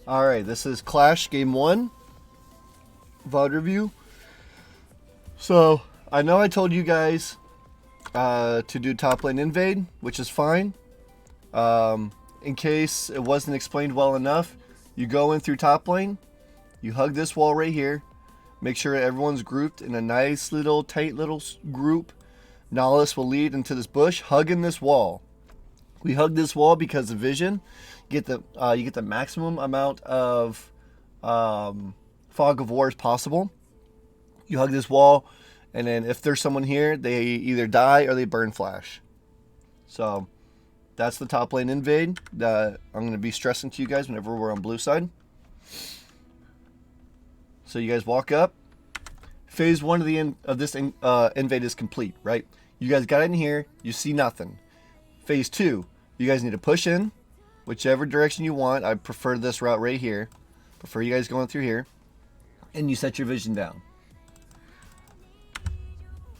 Alright, this is Clash Game 1 VOD review. So, I know I told you guys to do top lane invade, which is fine. In case it wasn't explained well enough, you go in through top lane, you hug this wall right here, make sure everyone's grouped in a nice little, tight little group. Nahlis will lead into this bush, hugging this wall. We hug this wall because of vision. You get the maximum amount of fog of war as possible. You hug this wall, and then if there's someone here, they either die or they burn flash. So that's the top lane invade that I'm going to be stressing to you guys whenever we're on blue side. So you guys walk up. Phase 1 of this invade is complete, right? You guys got in here, you see nothing. Phase 2, you guys need to push in, whichever direction you want. I prefer this route right here. Prefer you guys going through here. And you set your vision down.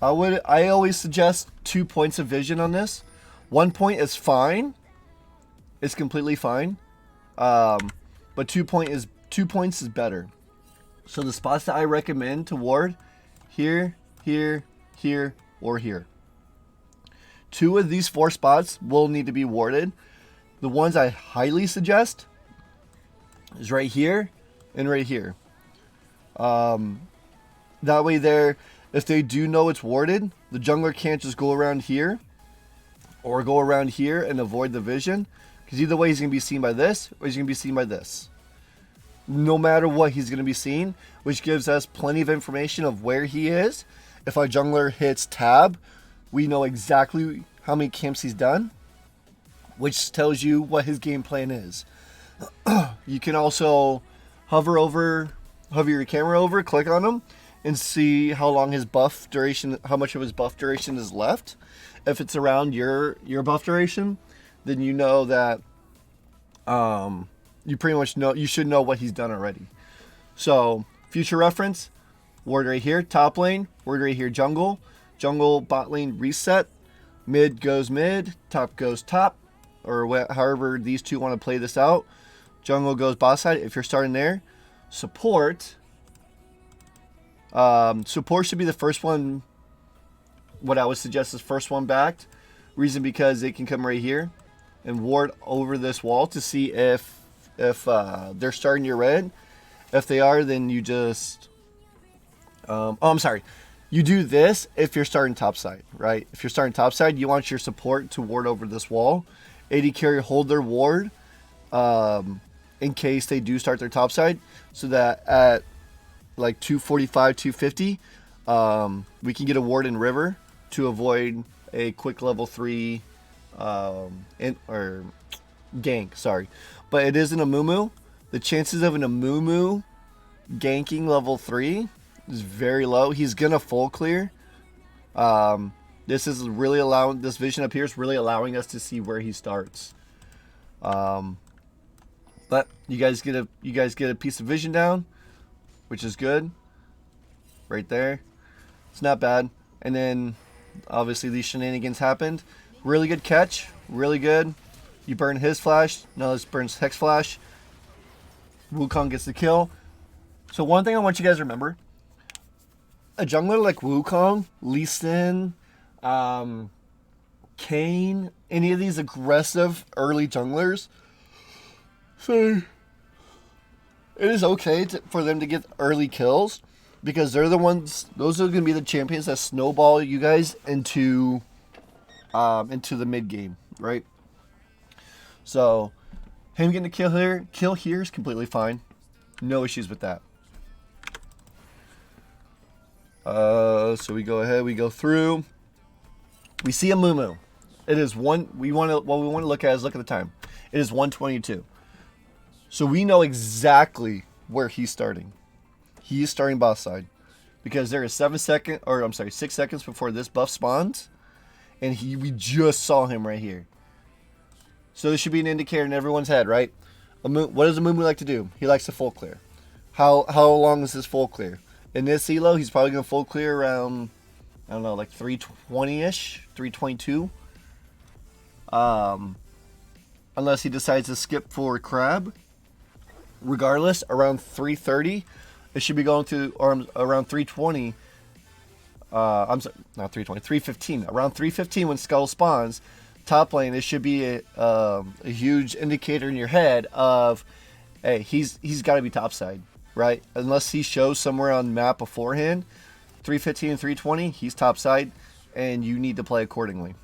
I always suggest 2 points of vision on this. 1 point is fine. It's completely fine. But 2 points is better. So the spots that I recommend to ward, here, here, here, or here. 2 of these 4 spots will need to be warded. The ones I highly suggest is right here and right here. That way there, if they do know it's warded, the jungler can't just go around here or go around here and avoid the vision. Because either way he's going to be seen by this or he's going to be seen by this. No matter what, he's going to be seen, which gives us plenty of information of where he is. If our jungler hits tab, we know exactly how many camps he's done, which tells you what his game plan is. You can also hover your camera over, click on him, and see how long his buff duration, how much of his buff duration is left. If it's around your buff duration, then you know that you pretty much know, you should know what he's done already. So future reference, ward right here, top lane, ward right here, jungle bot lane reset, mid goes mid, top goes top, or however these two want to play this out. Jungle goes bot side. If you're starting there, support should be the first one. What I would suggest is first one backed. Reason because they can come right here and ward over this wall to see if they're starting your red. If they are, then you just you do this if you're starting top side, right? If you're starting top side, you want your support to ward over this wall. AD carry hold their ward in case they do start their top side, so that at like 245, 250, we can get a ward in river to avoid a quick level 3 gank, sorry. But it is an Amumu. The chances of an Amumu ganking level 3 is very low. He's gonna full clear. This is really allowing, this vision up here is really allowing us to see where he starts. But you guys get a piece of vision down, which is good. Right there. It's not bad. And then obviously these shenanigans happened. Really good catch. Really good. You burn his flash. No, this burns Hex flash. Wukong gets the kill. So one thing I want you guys to remember. A jungler like Wukong, Lee Sin, Kayn, any of these aggressive early junglers, so it is okay for them to get early kills, because they're the ones, those are going to be the champions that snowball you guys into the mid game, right? So him getting a kill here is completely fine. No issues with that. So we go ahead, we go through. We see a Mumu. It is what we want to look at is look at the time. It is 1:22. So we know exactly where he's starting. He is starting boss side, because there is 6 seconds before this buff spawns, and we just saw him right here. So this should be an indicator in everyone's head, right? What does a Mumu like to do? He likes to full clear. How long is his full clear? In this elo, he's probably going to full clear around, I don't know, like 320-ish, 322. Unless he decides to skip for crab. regardless, around 3:30, it should be going to, or around 3:20. I'm sorry, not 3:20, 3:15. Around 3:15 when Skull spawns, top lane, it should be a huge indicator in your head of, hey, he's got to be topside, right? Unless he shows somewhere on the map beforehand, 3:15 and 3:20, he's topside, and you need to play accordingly.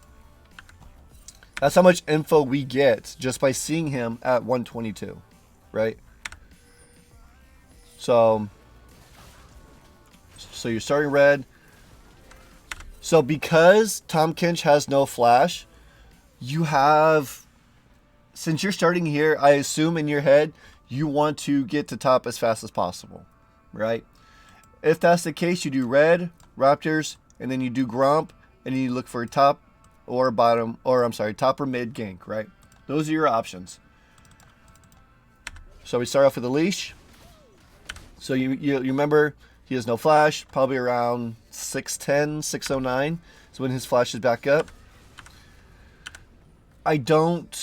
That's how much info we get just by seeing him at 122, right? So you're starting red. So because Tom Kinch has no flash, you have, since you're starting here, I assume in your head, you want to get to top as fast as possible, right? If that's the case, you do red, Raptors, and then you do Gromp, and then you look for top or bottom, or I'm sorry, top or mid gank, right? Those are your options. So we start off with a leash. So you remember he has no flash, probably around 610, 609 is when his flash is back up. I don't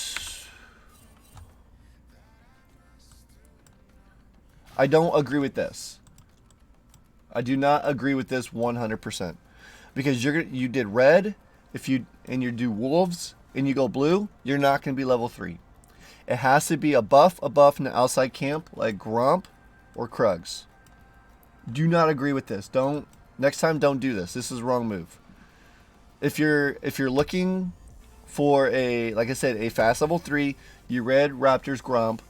agree with this. I do not agree with this 100%. Because you did red, and you do wolves and you go blue, you're not going to be level 3. It has to be a buff in the outside camp like Gromp or Krugs. Do not agree with this. Next time don't do this. This is the wrong move. If you're looking for like I said, a fast level 3, you red Raptors Gromp.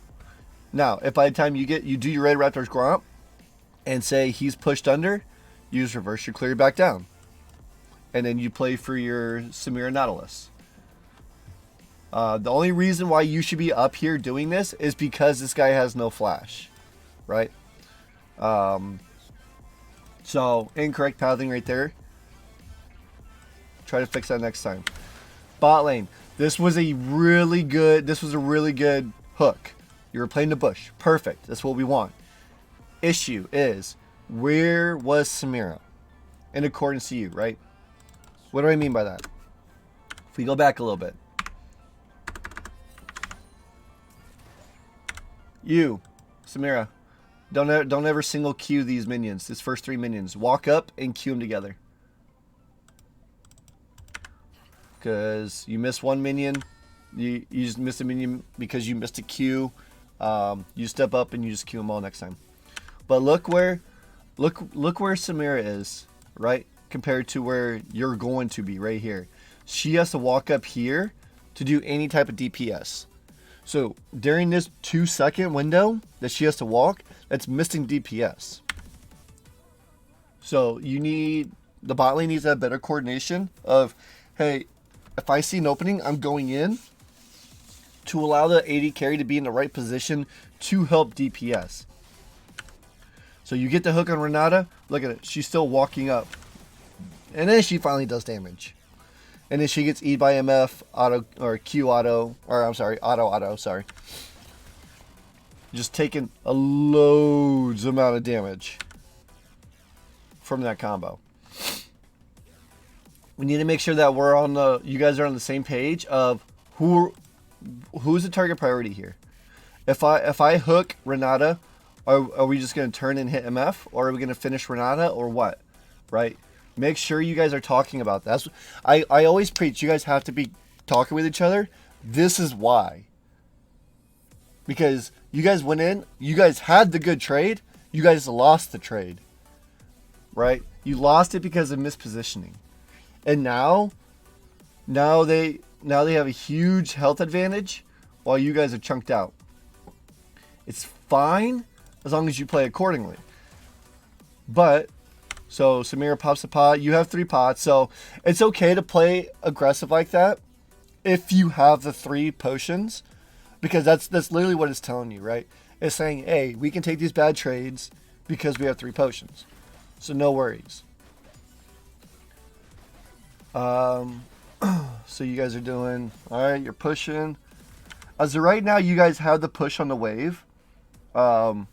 Now, if by the time you do your red Raptors Gromp and say he's pushed under, you just reverse your clear back down. And then you play for your Samira Nautilus. The only reason why you should be up here doing this is because this guy has no flash, right? So incorrect pathing right there. Try to fix that next time. Bot lane. This was a really good hook. You were playing the bush. Perfect. That's what we want. Issue is, where was Samira? In accordance to you, right? What do I mean by that? If we go back a little bit. You, Samira, don't ever single queue these minions. These first 3 minions. Walk up and queue them together. Because you miss one minion. You just missed a minion because you missed a queue. You step up and you just queue them all next time. But look where Samira is, right? Compared to where you're going to be right here. She has to walk up here to do any type of DPS. So during this 2-second window that she has to walk, that's missing DPS. So the bot lane needs to have better coordination of, hey, if I see an opening, I'm going in to allow the AD carry to be in the right position to help DPS. So you get the hook on Renata, look at it, she's still walking up. And then she finally does damage. And then she gets E'd by MF, auto, or Q auto, or I'm sorry, auto, sorry. Just taking a loads amount of damage from that combo. We need to make sure that you guys are on the same page of who's the target priority here. If I hook Renata, are we just going to turn and hit MF, or are we going to finish Renata, or what, right? Make sure you guys are talking about that. I always preach, you guys have to be talking with each other. This is why. Because you guys went in, you guys had the good trade, you guys lost the trade. Right? You lost it because of mispositioning. And now they have a huge health advantage while you guys are chunked out. It's fine as long as you play accordingly. But so Samira pops a pot. You have 3 pots, so it's okay to play aggressive like that if you have the 3 potions, because that's literally what it's telling you, right? It's saying, hey, we can take these bad trades because we have 3 potions, so no worries. So you guys are doing all right. You're pushing. As of right now, you guys have the push on the wave. I'm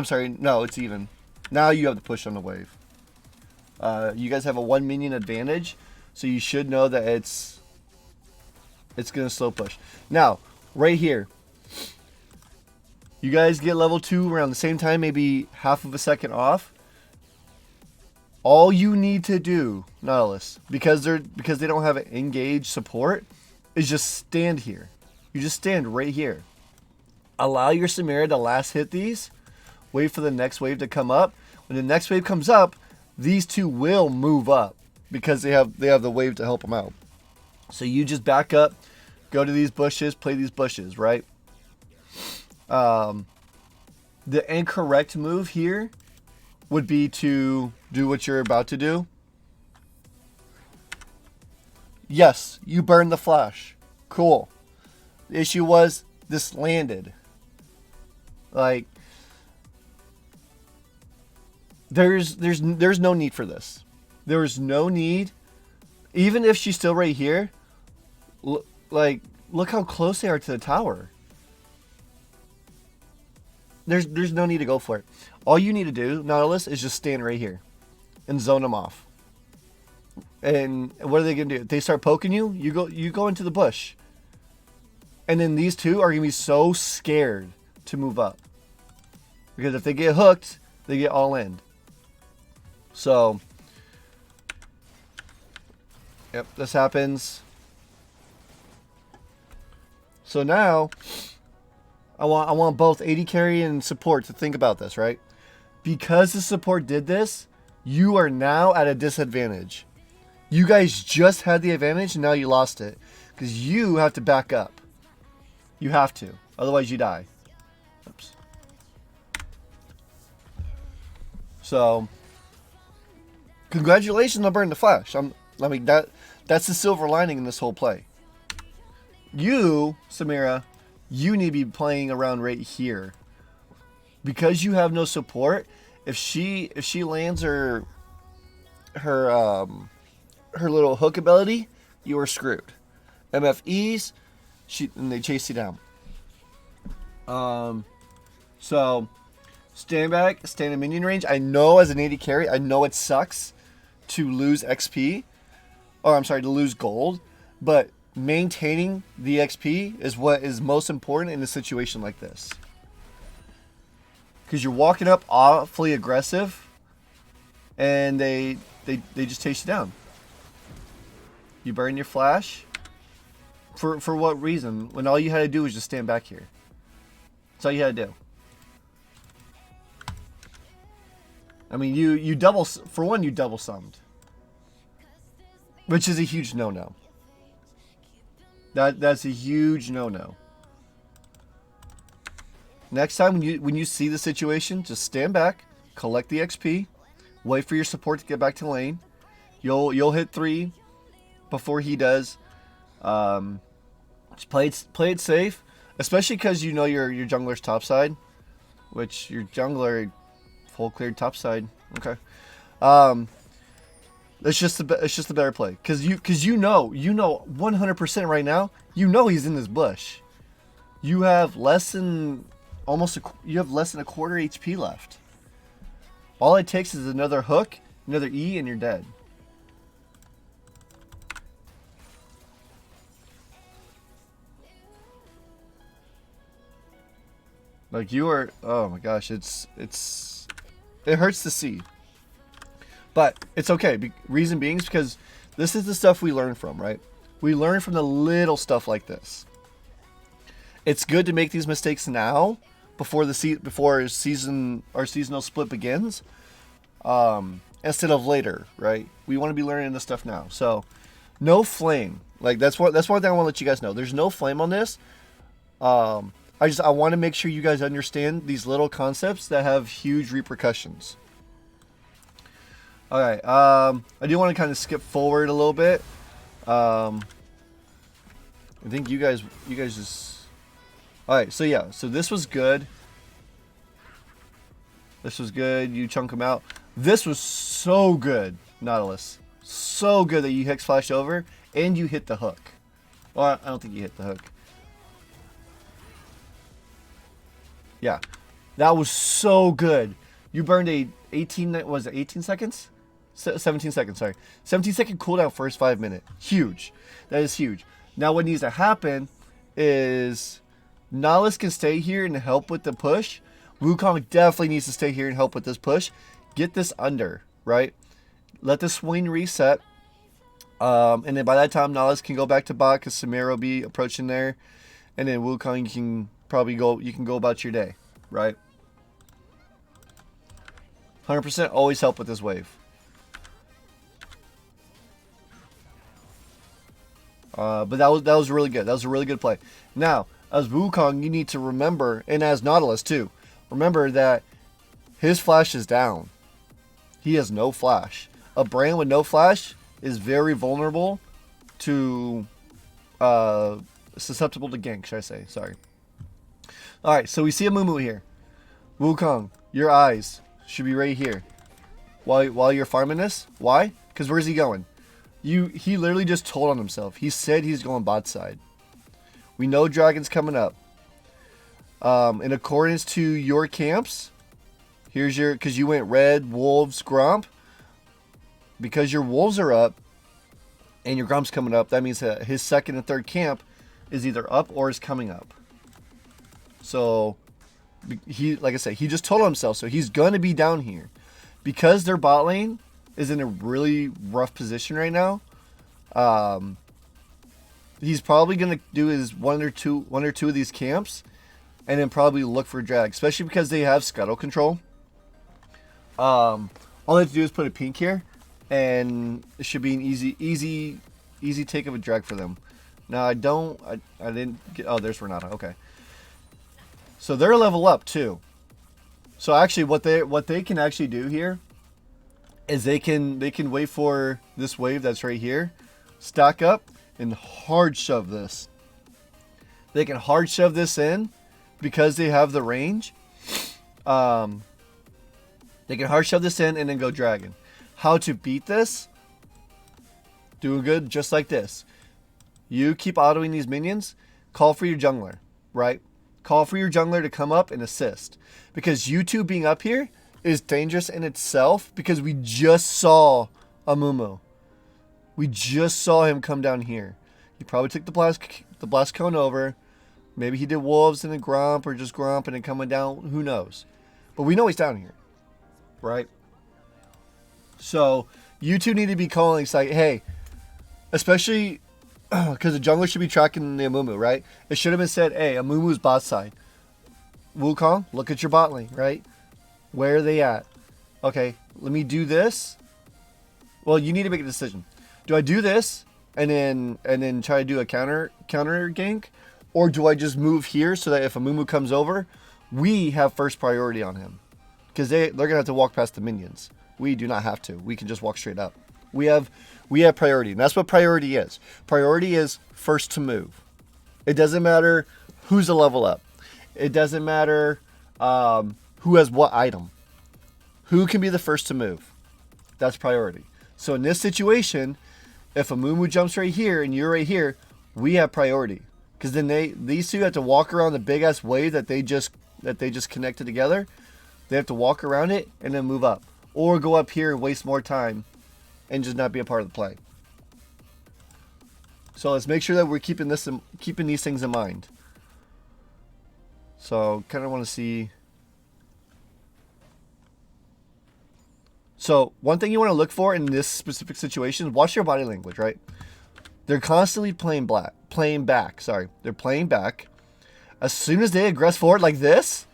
sorry, no, it's even. Now you have the push on the wave. You guys have a 1 minion advantage, so you should know that it's going to slow push. Now, right here, You guys get level 2 around the same time, maybe half of a second off. All you need to do, Nautilus, because they don't have an engaged support, is just stand here. You just stand right here. Allow your Samira to last hit these. Wait for the next wave to come up. When the next wave comes up, these two will move up because they have the wave to help them out. So you just back up, go to these bushes, play these bushes, right? The incorrect move here would be to do what you're about to do. Yes, you burned the flash. Cool. The issue was this landed. Like, there's no need for this. There is no need. Even if she's still right here, like, look how close they are to the tower. There's no need to go for it. All you need to do, Nautilus, is just stand right here and zone them off. And what are they gonna do? They start poking you. You go into the bush, and then these two are gonna be so scared to move up because if they get hooked, they get all in. So, yep, this happens. So now, I want both AD carry and support to think about this, right? Because the support did this, you are now at a disadvantage. You guys just had the advantage, and now you lost it. Because you have to back up. You have to. Otherwise, you die. Oops. So, congratulations on burning the flash. That's the silver lining in this whole play. You, Samira, you need to be playing around right here. Because you have no support, if she lands her little hook ability, you are screwed. MFEs, and they chase you down. So stand back, stand in minion range. I know as an AD carry, I know it sucks to lose XP, or I'm sorry, to lose gold, but maintaining the XP is what is most important in a situation like this. Because you're walking up awfully aggressive, and they just chase you down. You burn your flash. For what reason? When all you had to do was just stand back here. That's all you had to do. I mean, you double, for one, you double summed, which is a huge no-no. That's a huge no-no. Next time when you see the situation, just stand back, collect the XP, wait for your support to get back to lane. You'll hit 3 before he does. Just play it safe, especially because you know your jungler's topside, which your jungler full cleared topside. Okay. It's just a better play because you know 100% right now. You know he's in this bush. You have less than a quarter HP left. All it takes is another hook, another E, and you're dead. Like you are, oh my gosh, it hurts to see. But it's okay. Reason being is because this is the stuff we learn from, right? We learn from the little stuff like this. It's good to make these mistakes now before our seasonal split begins, instead of later, right? We want to be learning this stuff now. So, no flame. Like that's one thing I want to let you guys know. There's no flame on this. I want to make sure you guys understand these little concepts that have huge repercussions. All right. I do want to kind of skip forward a little bit. I think you guys just. All right. So yeah. So this was good. This was good. You chunk them out. This was so good, Nautilus. So good that you Hex Flash over and you hit the hook. Well, I don't think you hit the hook. Yeah, that was so good. You burned a 18 seconds? 17 seconds, sorry. 17-second cooldown first 5 minutes. Huge. That is huge. Now what needs to happen is Nautilus can stay here and help with the push. Wukong definitely needs to stay here and help with this push. Get this under, right? Let the swing reset. And then by that time, Nautilus can go back to bot because Samira will be approaching there. And then Wukong, you can probably go about your day, right? 100% always help with this wave. But that was really good. That was a really good play. Now, as Wukong, you need to remember, and as Nautilus too, remember that his flash is down. He has no flash. A brand with no flash is very vulnerable to, susceptible to gank, should I say. Sorry. Alright, so we see a Mumu here. Wukong, your eyes should be right here. While you're farming this. Why? Because where's he going? He literally just told on himself. He said he's going bot side. We know Dragon's coming up. In accordance to your camps, here's your, because you went red, wolves, gromp. Because your wolves are up and your gromp's coming up, that means that his second and third camp is either up or is coming up. So he, like I said, he just told himself, so he's going to be down here. Because their bot lane is in a really rough position right now, he's probably going to do his one or two of these camps and then probably look for drag, especially because they have scuttle control. All they have to do is put a pink here and it should be an easy take of a drag for them. Now I didn't get, oh, there's Renata. Okay. So they're level up too. So actually what they can actually do here is they can wait for this wave that's right here, stack up and hard shove this. They can hard shove this in because they have the range. They can hard shove this in and then go dragon. How to beat this? Doing good just like this. You keep autoing these minions, call for your jungler, right? Call for your jungler to come up and assist. Because you two being up here is dangerous in itself because we just saw a Mumu. We just saw him come down here. He probably took the blast cone over. Maybe he did wolves and then gromp or just gromp and then coming down. Who knows? But we know he's down here, right? So you two need to be calling. It's like, hey, especially because the jungler should be tracking the Amumu, right? It should have been said, hey, Amumu's bot side. Wukong, look at your bot lane, right? Where are they at? Okay, let me do this. Well, you need to make a decision. Do I do this and then try to do a counter gank? Or do I just move here so that if Amumu comes over, we have first priority on him? Because they're going to have to walk past the minions. We do not have to. We can just walk straight up. We have priority, and that's what priority is. Priority is first to move. It doesn't matter who's a level up. It doesn't matter who has what item. Who can be the first to move? That's priority. So in this situation, if a Mumu jumps right here and you're right here, we have priority. Because then these two have to walk around the big ass wave that they just connected together. They have to walk around it and then move up, or go up here and waste more time and just not be a part of the play. So let's make sure that we're keeping these things in mind. So kind of want to see. So one thing you want to look for in this specific situation is watch your body language, right? They're constantly playing back. Sorry, they're playing back. As soon as they aggress forward like this,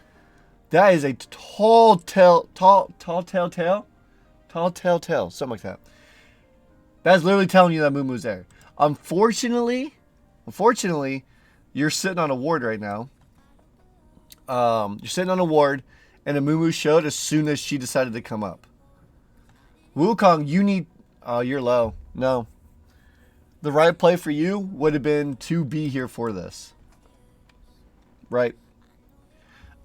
that is a tall tale, something like that. That's literally telling you that Mumu's there. Unfortunately, you're sitting on a ward right now. You're sitting on a ward, and a Mumu showed as soon as she decided to come up. Wukong, you need. Oh, you're low. No. The right play for you would have been to be here for this. Right.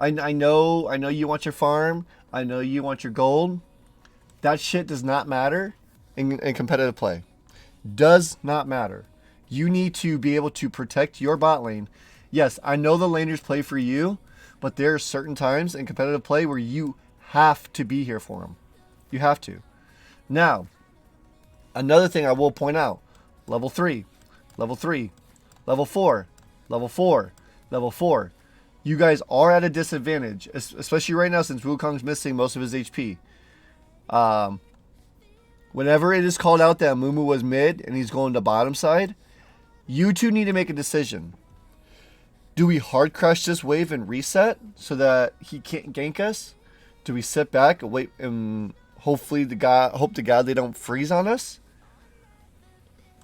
I know you want your farm. I know you want your gold. That shit does not matter in competitive play. Does not matter. You need to be able to protect your bot lane. Yes, I know the laners play for you, but there are certain times in competitive play where you have to be here for them. You have to. Now, another thing I will point out. Level 3, level 3, level 4, level 4, level 4. You guys are at a disadvantage, especially right now since Wukong's missing most of his HP. Whenever it is called out that Mumu was mid and he's going to bottom side, you two need to make a decision. Do we hard crush this wave and reset so that he can't gank us? Do we sit back and wait and hope to God they don't freeze on us?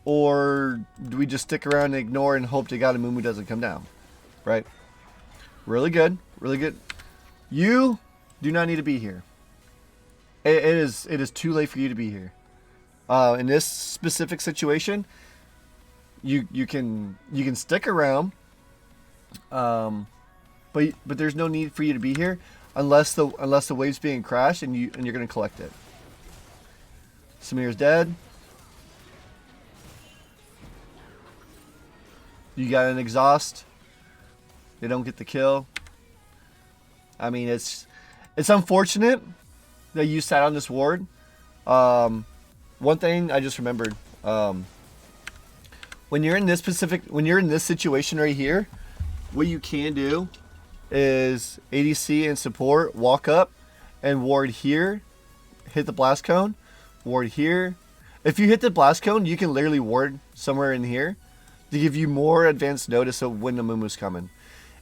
Or do we just stick around and ignore and hope to God Mumu doesn't come down? Right? Really good. Really good. You do not need to be here. It is too late for you to be here. In this specific situation, you can stick around, but there's no need for you to be here unless the wave's being crashed and you're gonna collect it. Samir's dead. You got an exhaust. They don't get the kill. I mean, it's unfortunate that you sat on this ward. One thing I just remembered, when you're in this situation right here, what you can do is ADC and support walk up and ward here, hit the blast cone, ward here. If you hit the blast cone, you can literally ward somewhere in here to give you more advanced notice of when the Mumu's coming.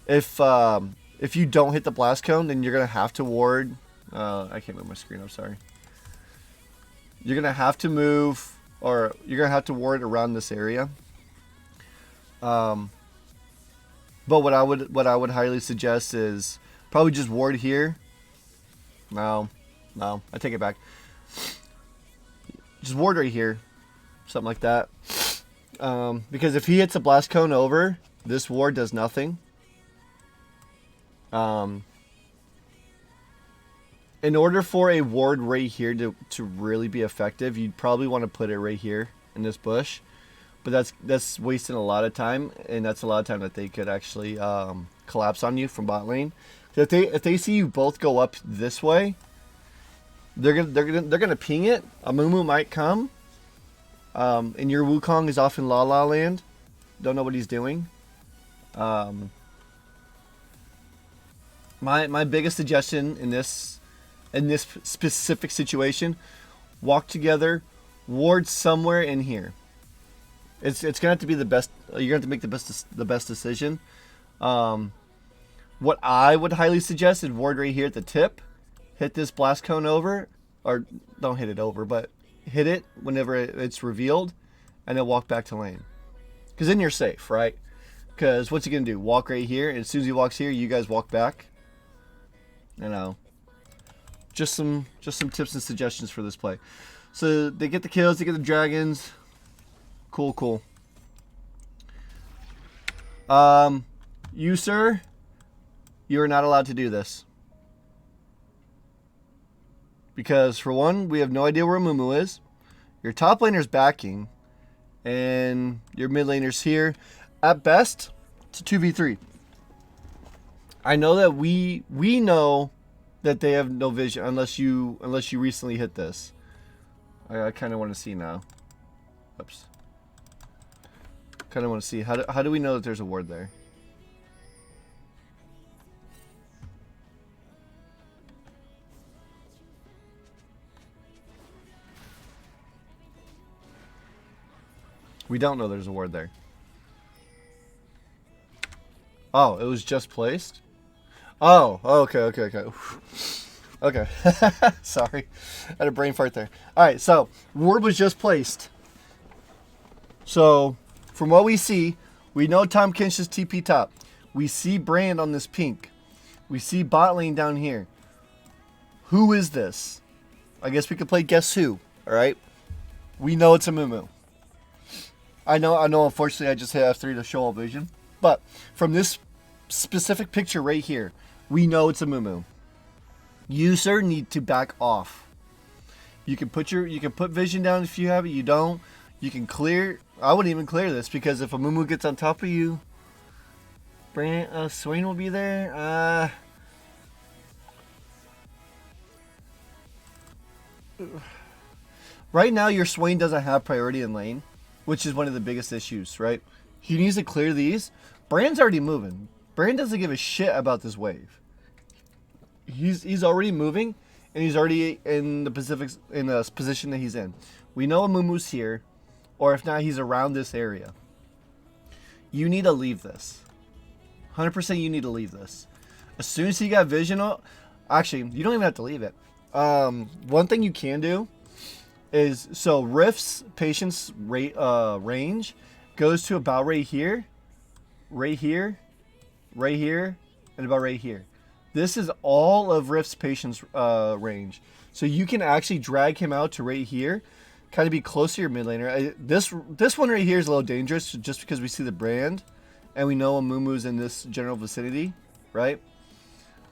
If you don't hit the blast cone, then you're gonna have to ward. I can't move my screen. I'm sorry. You're gonna have to move, or you're gonna have to ward around this area. But what I would highly suggest is probably just ward here. No, I take it back. Just ward right here, something like that. Because if he hits a blast cone over, this ward does nothing. In order for a ward right here to really be effective, you'd probably want to put it right here in this bush. But that's wasting a lot of time, and that's a lot of time that they could actually collapse on you from bot lane. If they see you both go up this way, they're gonna ping it. A Mumu might come, and your Wukong is off in La La Land. Don't know what he's doing. My biggest suggestion in this specific situation, walk together, ward somewhere in here. It's gonna have to be the best. You're gonna have to make the best decision. What I would highly suggest is ward right here at the tip, hit this blast cone over, or don't hit it over, but hit it whenever it's revealed, and then walk back to lane. Because then you're safe, right? Because what's he gonna do? Walk right here, and as soon as he walks here, you guys walk back. You know, just some tips and suggestions for this play. So they get the kills, they get the dragons. Cool. You, sir, you are not allowed to do this. Because, for one, we have no idea where Mumu is. Your top laner's backing. And your mid laner's here. At best, it's a 2v3. I know that we know that they have no vision unless you recently hit this. I kind of want to see now. Oops. Kind of want to see how do we know that there's a ward there? We don't know there's a ward there. Oh, it was just placed? Oh, okay. Okay. Sorry. I had a brain fart there. Alright, so, ward was just placed. So, from what we see, we know Tom Kinch is TP top. We see Brand on this pink. We see bot lane down here. Who is this? I guess we could play Guess Who, alright? We know it's a Mumu. I know, unfortunately I just hit F3 to show all vision. But, from this specific picture right here, we know it's a Mumu. You, sir, need to back off. You can put vision down if you have it. You don't. You can clear. I wouldn't even clear this because if a Mumu gets on top of you, Swain will be there. Right now, your Swain doesn't have priority in lane, which is one of the biggest issues, right? He needs to clear these. Brand's already moving. Bran doesn't give a shit about this wave. He's already moving, and he's already in the position that he's in. We know Amumu's here, or if not, he's around this area. You need to leave this. 100% you need to leave this. As soon as he got vision, actually, you don't even have to leave it. One thing you can do is, so Rift's patience rate range goes to about right here, right here, right here, and about right here. This is all of Rift's patience range. So you can actually drag him out to right here, kind of be close to your mid laner. This one right here is a little dangerous just because we see the brand, and we know Amumu's in this general vicinity, right?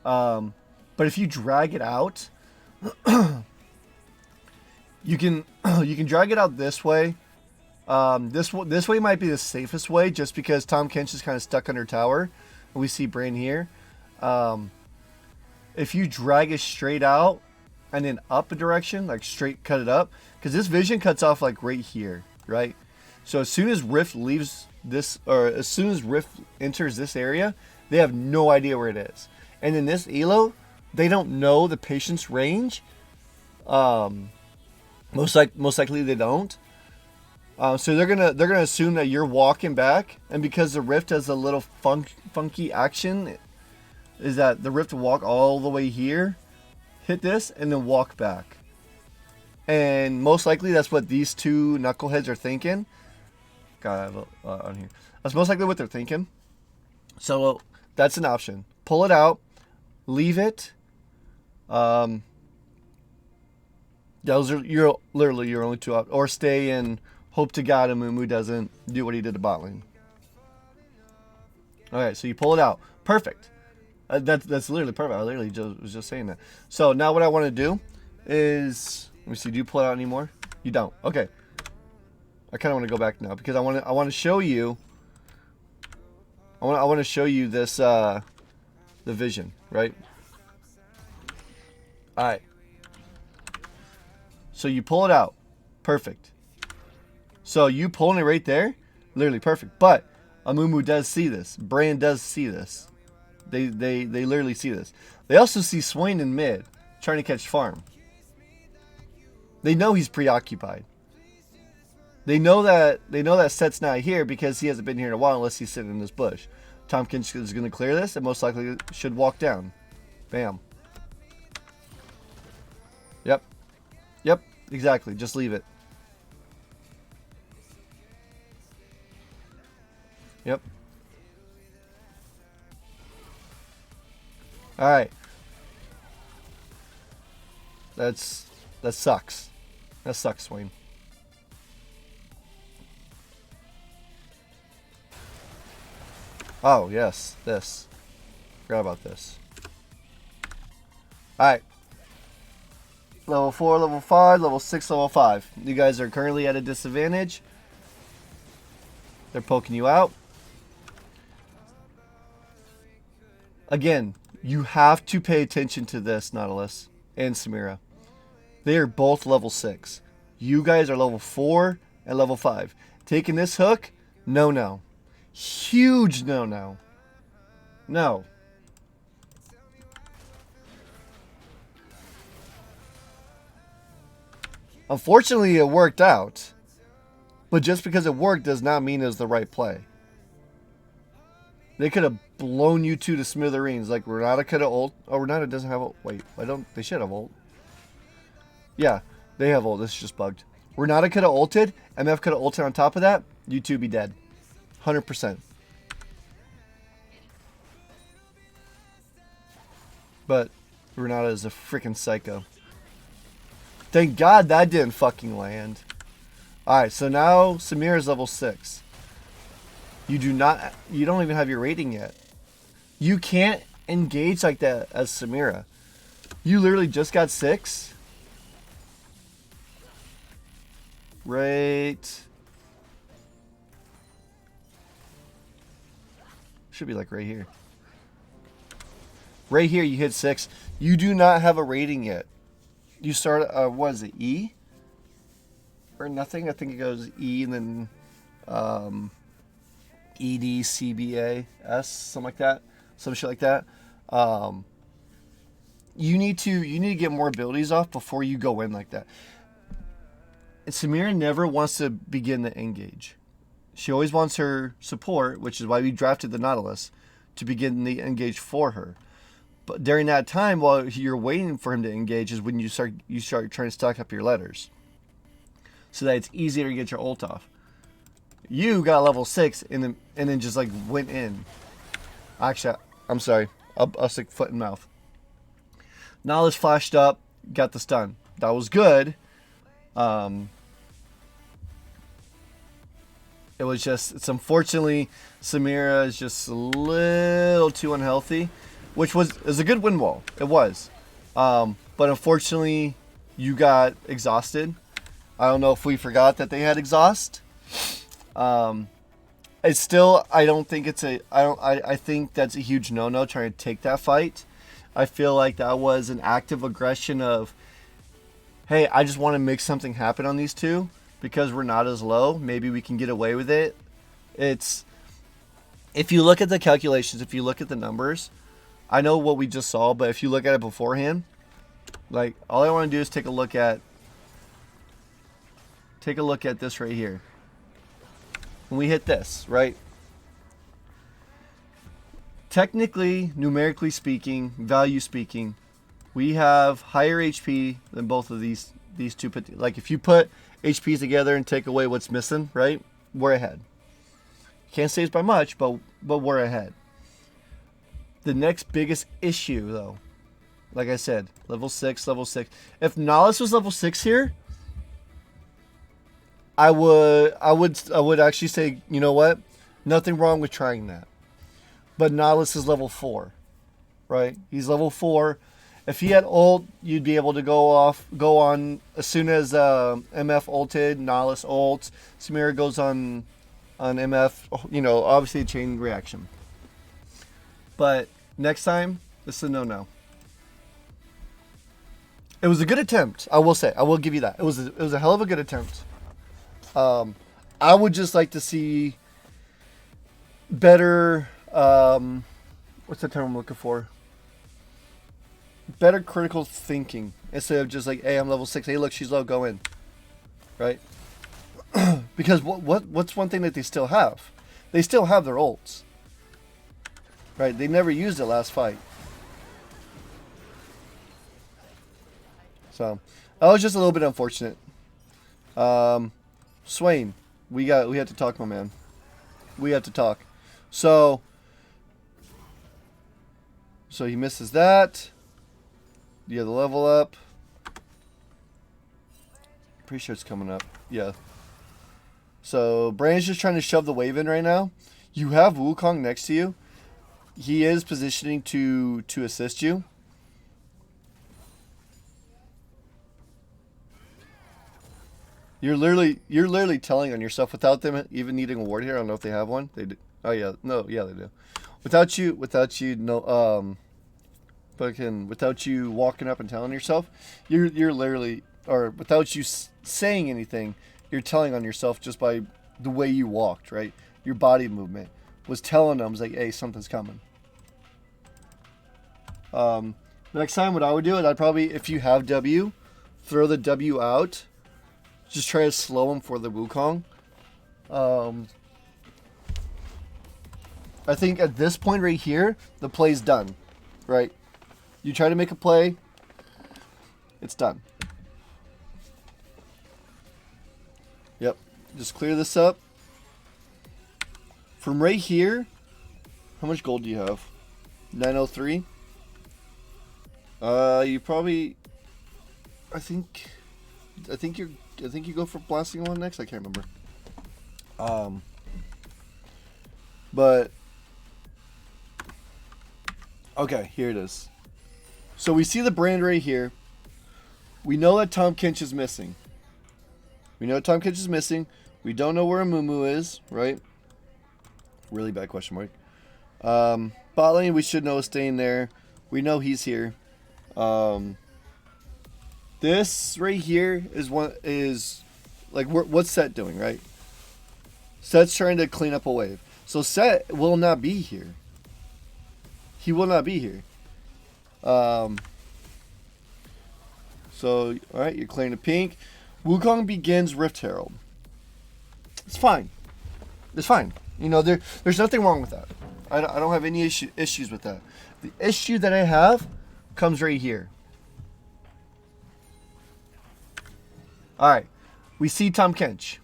But if you drag it out, you can drag it out this way. This way might be the safest way, just because Tom Kench is kind of stuck under tower, and we see Bran here. If you drag it straight out and then up a direction, like straight cut it up, because this vision cuts off like right here, right? So as soon as Rift leaves this, or as soon as Rift enters this area, they have no idea where it is. And in this elo, they don't know the patience range. Most likely they don't. So they're gonna assume that you're walking back, and because the Rift has a little funky action, is that the Rift will walk all the way here, hit this, and then walk back. And most likely that's what these two knuckleheads are thinking. God, I have on here. That's most likely what they're thinking. So that's an option. Pull it out, leave it. Those are literally your only two options. Or stay and hope to God Amumu doesn't do what he did to bot lane. Alright, so you pull it out. Perfect. That's literally perfect. I literally was just saying that. So now what I want to do is, let me see. Do you pull it out anymore? You don't. Okay. I kind of want to go back now because I want to show you. I want to show you this the vision, right? All right. So you pull it out. Perfect. So you pulling it right there, literally perfect. But Amumu does see this. Bran does see this. They literally see this. They also see Swain in mid, trying to catch farm. They know he's preoccupied. They know that Set's not here because he hasn't been here in a while unless he's sitting in this bush. Tompkins is going to clear this and most likely should walk down. Bam. Yep. Yep, exactly. Just leave it. Yep. All right. That sucks. That sucks, Swain. Oh, yes. This. Forgot about this. All right. Level 4, level 5, level 6, level 5. You guys are currently at a disadvantage. They're poking you out. Again, you have to pay attention to this, Nautilus and Samira. They are both level 6. You guys are level 4 and level 5. Taking this hook, no. Huge no. No. Unfortunately, it worked out. But just because it worked does not mean it was the right play. They could have blown you two to smithereens. Like, Renata could have ult. Oh, Renata doesn't have ult. Wait, they should have ult. Yeah, they have ult. This is just bugged. Renata could have ulted. MF could have ulted on top of that. You two be dead. 100%. But Renata is a freaking psycho. Thank God that didn't fucking land. Alright, so now Samir is level 6. You don't even have your rating yet. You can't engage like that as Samira. You literally just got 6. Right. Should be like right here. Right here you hit 6. You do not have a rating yet. You start, what is it, E? Or nothing? I think it goes E and then ED, CBA, S, something like that. some shit like that. You need to get more abilities off before you go in like that. And Samira never wants to begin the engage. She always wants her support, which is why we drafted the Nautilus, to begin the engage for her. But during that time, while you're waiting for him to engage, is when you start trying to stack up your letters, so that it's easier to get your ult off. You got level 6 and then just like went in. Actually, I'm sorry. I'll stick foot in mouth. Nautilus flashed up, got the stun. That was good. It was just, it's unfortunately, Samira is just a little too unhealthy, which is a good win wall. It was. But unfortunately, you got exhausted. I don't know if we forgot that they had exhaust. It's still, I don't think it's I think that's a huge no-no trying to take that fight. I feel like that was an active aggression of, hey, I just want to make something happen on these two. Because we're not as low, maybe we can get away with it. It's, if you look at the calculations, if you look at the numbers, I know what we just saw, but if you look at it beforehand, like, all I want to do is take a look at this right here. When we hit this, right? Technically, numerically speaking, value speaking, we have higher HP than both of these two. Like, if you put HPs together and take away what's missing, right? We're ahead. Can't say it's by much, but we're ahead. The next biggest issue, though, like I said, level 6. If Nautilus was level 6 here, I would actually say, you know what? Nothing wrong with trying that. But Nautilus is level 4, right? He's level 4. If he had ult, you'd be able to go on as soon as MF ulted, Nautilus ults, Samira goes on MF, you know, obviously a chain reaction. But next time, this is a no-no. It was a good attempt, I will say. I will give you that. It was a hell of a good attempt. I would just like to see better, what's the term I'm looking for? Better critical thinking instead of just like, hey, I'm level 6. Hey, look, she's low. Go in, right? Because what's one thing that they still have? They still have their ults, right? They never used it last fight, so that was just a little bit unfortunate. Swain, we had to talk, my man. We had to talk. So he misses that. You have the level up. Pretty sure it's coming up. Yeah. So Brand's just trying to shove the wave in right now. You have Wukong next to you. He is positioning to assist you. You're literally telling on yourself without them even needing a ward here. I don't know if they have one. They do. Oh yeah, no, yeah they do. Without you, no. Without you walking up and telling yourself, you're literally, or without you saying anything, you're telling on yourself just by the way you walked, right? Your body movement was telling them, like, hey, something's coming. Next time, what I would do is I'd probably, if you have W, throw the W out. Just try to slow him for the Wukong. I think at this point right here, the play's done, right? You try to make a play, it's done. Yep, just clear this up. From right here, how much gold do you have? 903? You probably, I think you go for blasting one next. I can't remember. But okay, here it is. So we see the brand right here. We know that Tom Kinch is missing. We don't know where Amumu is, right? Really bad question mark. Bot lane, we should know is staying there. We know he's here. This right here is like, what's Set doing, right? Set's trying to clean up a wave. So Set will not be here. he will not be here. So, alright, you're clearing the pink. Wukong begins Rift Herald. It's fine. It's fine. You know, there's nothing wrong with that. I don't have any issues with that. The issue that I have comes right here. Alright, we see Tahm Kench.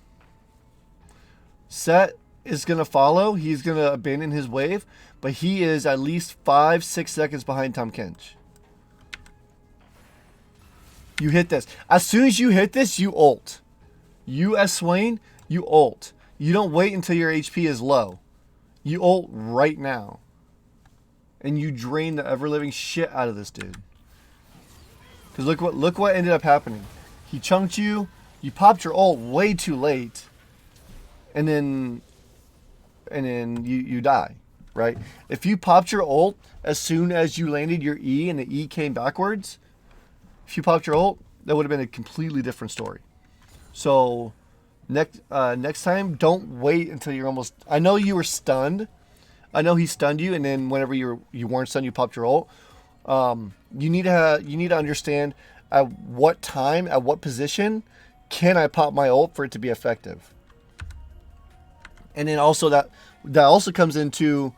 Set is going to follow. He's going to abandon his wave, but he is at least 5-6 seconds behind Tahm Kench. You hit this. As soon as you hit this, you ult. You as Swain, you ult. You don't wait until your HP is low. You ult right now. And you drain the ever-living shit out of this dude. Because look what ended up happening. He chunked you. You popped your ult way too late. And then you die, right? If you popped your ult as soon as you landed your E and the E came backwards, if you popped your ult, that would have been a completely different story. So next time, don't wait until you're almost. I know you were stunned. I know he stunned you, and then whenever you weren't stunned, you popped your ult. You need to understand at what time, at what position, can I pop my ult for it to be effective. And then also that also comes into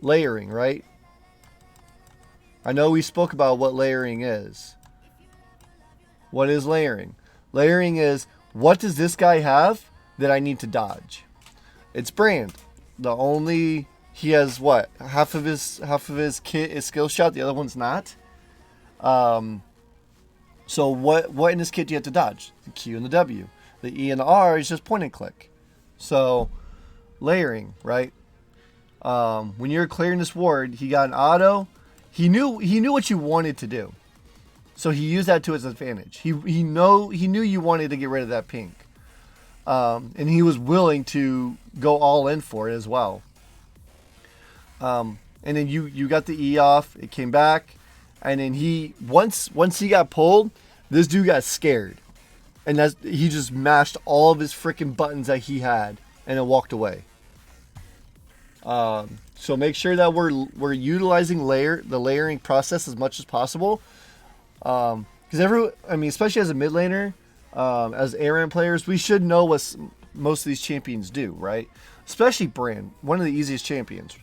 layering, right? I know we spoke about what layering is. What is layering? Layering is, what does this guy have that I need to dodge? It's Brand. He has what? Half of his kit is skill shot, the other one's not. So what in this kit do you have to dodge? The Q and the W. The E and the R is just point and click. So layering, right? When you're clearing this ward, he got an auto. He knew what you wanted to do, so he used that to his advantage. He knew you wanted to get rid of that pink, and he was willing to go all in for it as well. And then you got the E off. It came back, and then once he got pulled, this dude got scared, and he just mashed all of his freaking buttons that he had, and then walked away. So make sure that we're utilizing the layering process as much as possible. Because especially as a mid laner, as ARAM players, we should know what most of these champions do, right? Especially Brand, one of the easiest champions.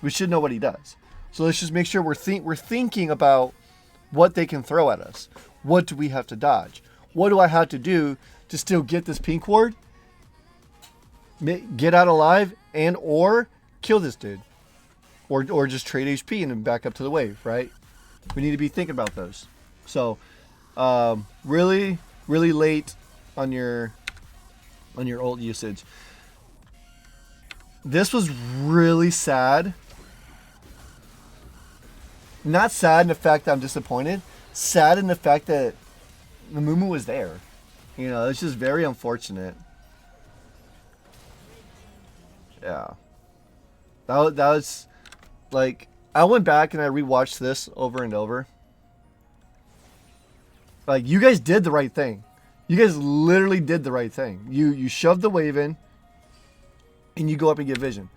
We should know what he does. So let's just make sure we're thinking about what they can throw at us. What do we have to dodge? What do I have to do to still get this pink ward, get out alive, and or kill this dude? Or just trade HP and then back up to the wave, right? We need to be thinking about those. So, really, really late on your ult usage. This was really sad. Not sad in the fact that I'm disappointed. Sad in the fact that the Mumu was there. You know, it's just very unfortunate. Yeah. That was... Like, I went back and I rewatched this over and over. Like, you guys did the right thing. You guys literally did the right thing. You shoved the wave in, and you go up and get vision.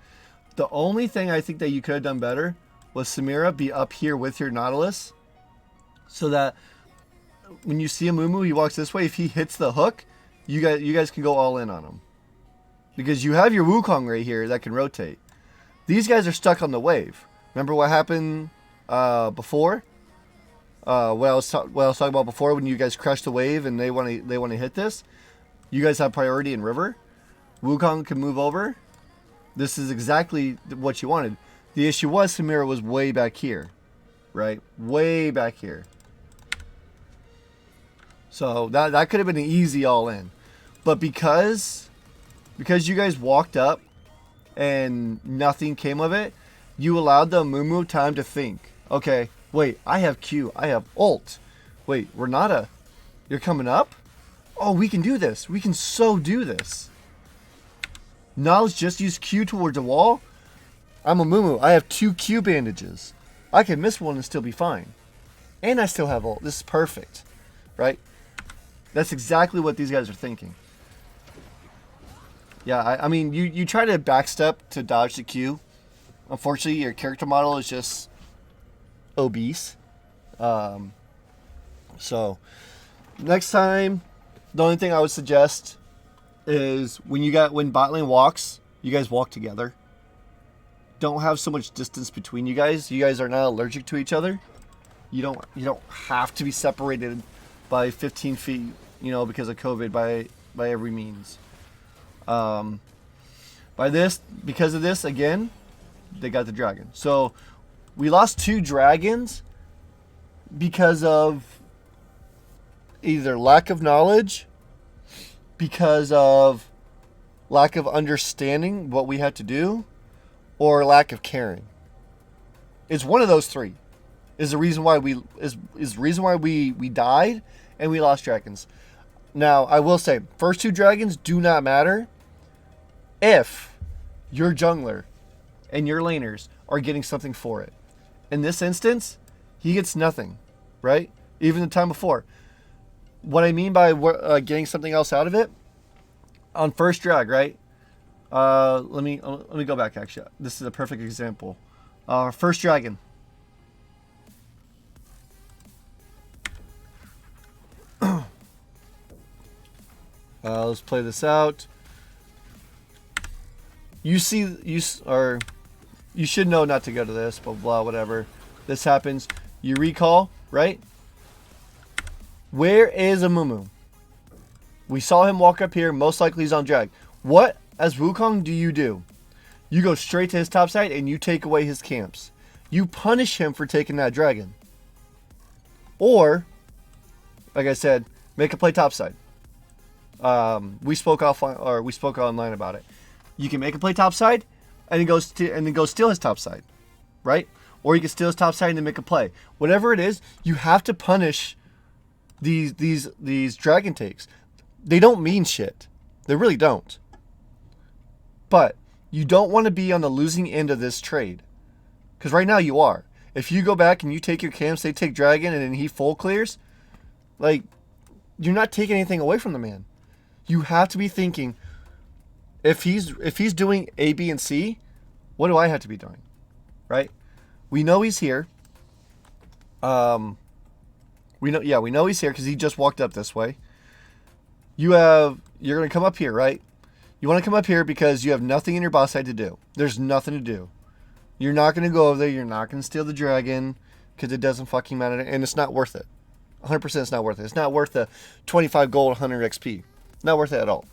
The only thing I think that you could have done better was Samira be up here with your Nautilus, so that when you see a Mumu, he walks this way. If he hits the hook, you guys can go all in on him. Because you have your Wukong right here that can rotate. These guys are stuck on the wave. Remember what happened before? What I was talking about before, when you guys crushed the wave and they want to hit this. You guys have priority in river. Wukong can move over. This is exactly what you wanted. The issue was Samira was way back here, right? Way back here. So that could have been an easy all in, but because you guys walked up and nothing came of it, you allowed the Mumu time to think. Okay, wait, I have Q, I have ult. Wait, Renata, you're coming up? Oh, we can do this. We can so do this. Now let's just use Q towards a wall. I'm a Mumu. I have 2 Q bandages. I can miss one and still be fine. And I still have ult. This is perfect, right? That's exactly what these guys are thinking. Yeah, I mean, you try to backstep to dodge the Q, Unfortunately, your character model is just obese. So next time, the only thing I would suggest is when bot lane walks, you guys walk together. Don't have so much distance between you guys. You guys are not allergic to each other. You don't have to be separated by 15 feet, because of COVID by every means. Because of this, again, they got the dragon. So we lost 2 dragons because of either lack of knowledge, because of lack of understanding what we had to do, or lack of caring. It's one of those 3. Is the reason why we died and we lost dragons. Now, I will say, first 2 dragons do not matter if your jungler and your laners are getting something for it. In this instance, he gets nothing, right? Even the time before. What I mean by getting something else out of it, on first drag, right? Let me go back, actually. This is a perfect example. First dragon. Let's play this out. You should know not to go to this, blah, blah, whatever. This happens. You recall, right? Where is Amumu? We saw him walk up here. Most likely he's on drag. What, as Wukong, do? You go straight to his top side and you take away his camps. You punish him for taking that dragon. Or, like I said, make a play top side. We spoke online about it. You can make a play top side, and then go steal his top side, right? Or you can steal his top side and then make a play. Whatever it is, you have to punish these dragon takes. They don't mean shit. They really don't. But you don't want to be on the losing end of this trade, because right now you are. If you go back and you take your camps, they take dragon, and then he full clears, like, you're not taking anything away from the man. You have to be thinking, if he's doing A, B, and C, what do I have to be doing? Right? We know he's here. We know he's here because he just walked up this way. You're gonna come up here, right? You want to come up here because you have nothing in your boss side to do. There's nothing to do. You're not gonna go over there. You're not gonna steal the dragon because it doesn't fucking matter, and it's not worth it. 100% it's not worth it. It's not worth the 25 gold, 100 XP. Not worth it at all.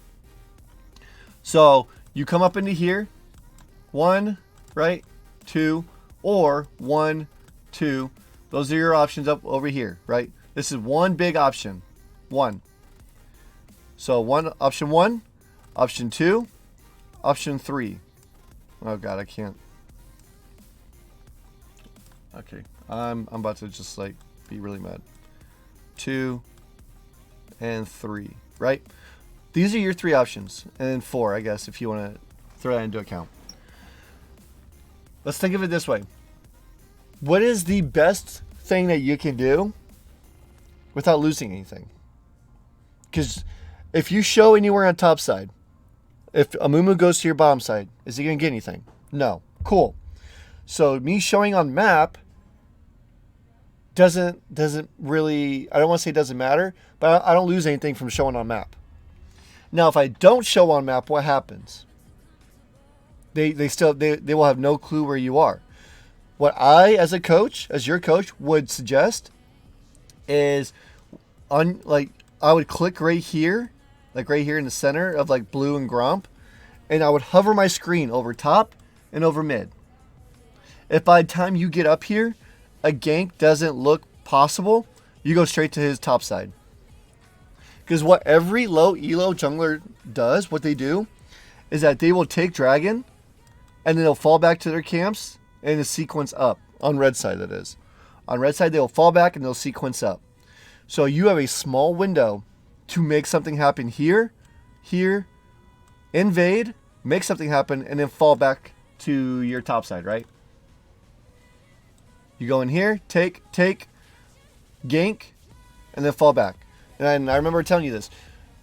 So you come up into here, 1, right, 2, or 1, 2. Those are your options up over here, right? This is one big option, 1. So option 1, option 2, option 3. Oh God, I can't. Okay, I'm about to just like be really mad. 2 and 3, right? These are your 3 options, and then 4, I guess, if you want to throw that into account. Let's think of it this way. What is the best thing that you can do without losing anything? Because if you show anywhere on top side, if Amumu goes to your bottom side, is he going to get anything? No. Cool. So me showing on map doesn't really, I don't want to say it doesn't matter, but I don't lose anything from showing on map. Now, if I don't show on map, what happens? They will have no clue where you are. What I, as your coach, would suggest is, I would click right here, like right here in the center of like blue and gromp, and I would hover my screen over top and over mid. If by the time you get up here, a gank doesn't look possible, you go straight to his top side. Because what every low elo jungler does, what they do, is that they will take dragon, and then they'll fall back to their camps, and sequence up. On red side, that is. On red side, they'll fall back, and they'll sequence up. So you have a small window to make something happen here, invade, make something happen, and then fall back to your top side, right? You go in here, take, gank, and then fall back. And I remember telling you this.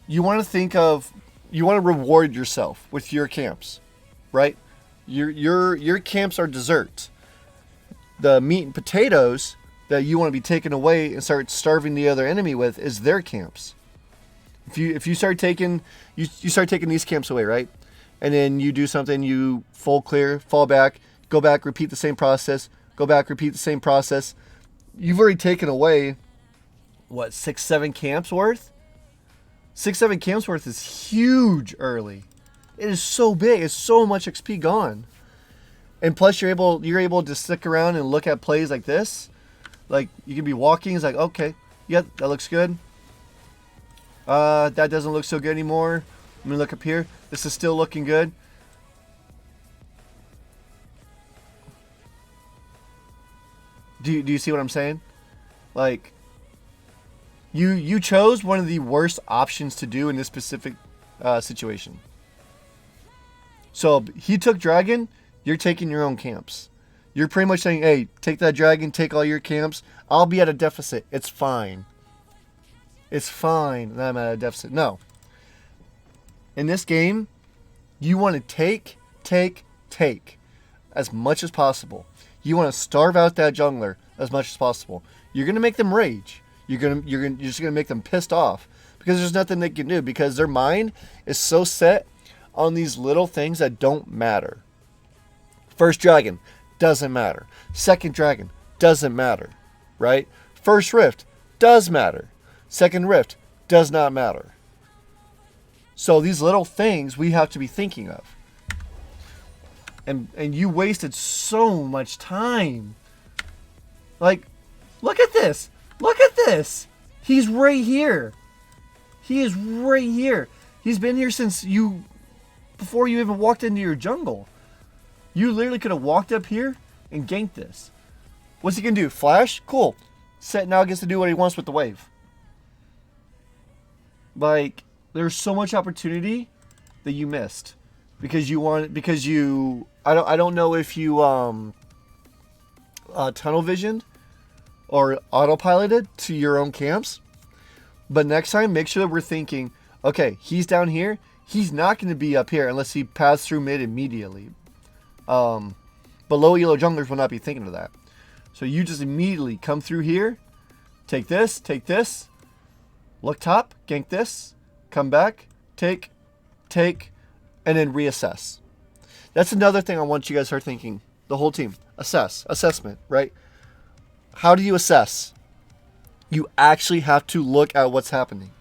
You want to reward yourself with your camps, right? Your camps are dessert. The meat and potatoes that you want to be taken away and start starving the other enemy with is their camps. If you start taking you start taking these camps away, right? And then you do something, you full clear, fall back, go back, repeat the same process, go back, repeat the same process. You've already taken away what, 6-7 camps worth? 6-7 camps worth is huge early. It is so big. It's so much XP gone. And plus you're able to stick around and look at plays like this. Like you can be walking, it's like, okay, yep, that looks good. That doesn't look so good anymore. Let me look up here. This is still looking good. Do you see what I'm saying? Like, you chose one of the worst options to do in this specific situation. So he took dragon. You're taking your own camps. You're pretty much saying, hey, take that dragon, take all your camps. I'll be at a deficit. It's fine. It's fine that I'm at a deficit. No. In this game, you want to take as much as possible. You want to starve out that jungler as much as possible. You're gonna make them rage. You're just gonna make them pissed off because there's nothing they can do because their mind is so set on these little things that don't matter. First dragon doesn't matter. Second dragon doesn't matter, right? First rift does matter. Second rift does not matter. So these little things we have to be thinking of. And you wasted so much time. Like, look at this. Look at this. He's right here. He is right here. He's been here since before you even walked into your jungle. You literally could have walked up here and ganked this. What's he gonna do? Flash? Cool. Set now gets to do what he wants with the wave. Like, there's so much opportunity that you missed because I don't know if you tunnel visioned or autopiloted to your own camps, but next time make sure that we're thinking, okay, he's down here, he's not going to be up here unless he passed through mid immediately. But low elo junglers will not be thinking of that. So you just immediately come through here, take this, look top, gank this, come back, take, and then reassess. That's another thing I want you guys to start thinking. The whole team. Assessment, right? How do you assess? You actually have to look at what's happening.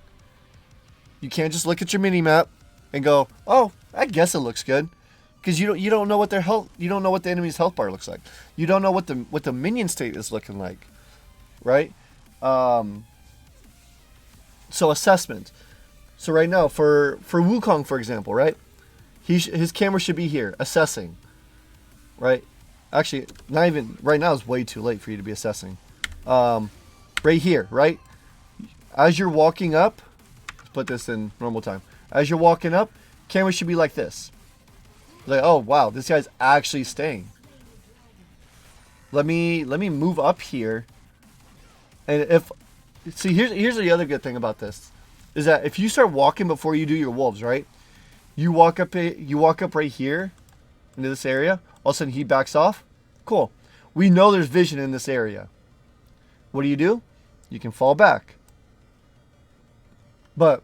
You can't just look at your mini map and go, "Oh, I guess it looks good," because you don't know what their health, you don't know what the enemy's health bar looks like. You don't know what the minion state is looking like, right? So assessment. So right now for Wukong, for example, right? His camera should be here, assessing, right? Actually, not even right now is way too late for you to be assessing. Right here, right? As you're walking up, let's put this in normal time. As you're walking up, camera should be like this. Like, oh wow, this guy's actually staying. Let me move up here, and here's the other good thing about this, is that if you start walking before you do your wolves, right? You walk up right here into this area. All of a sudden he backs off. Cool. We know there's vision in this area. What do? You can fall back. But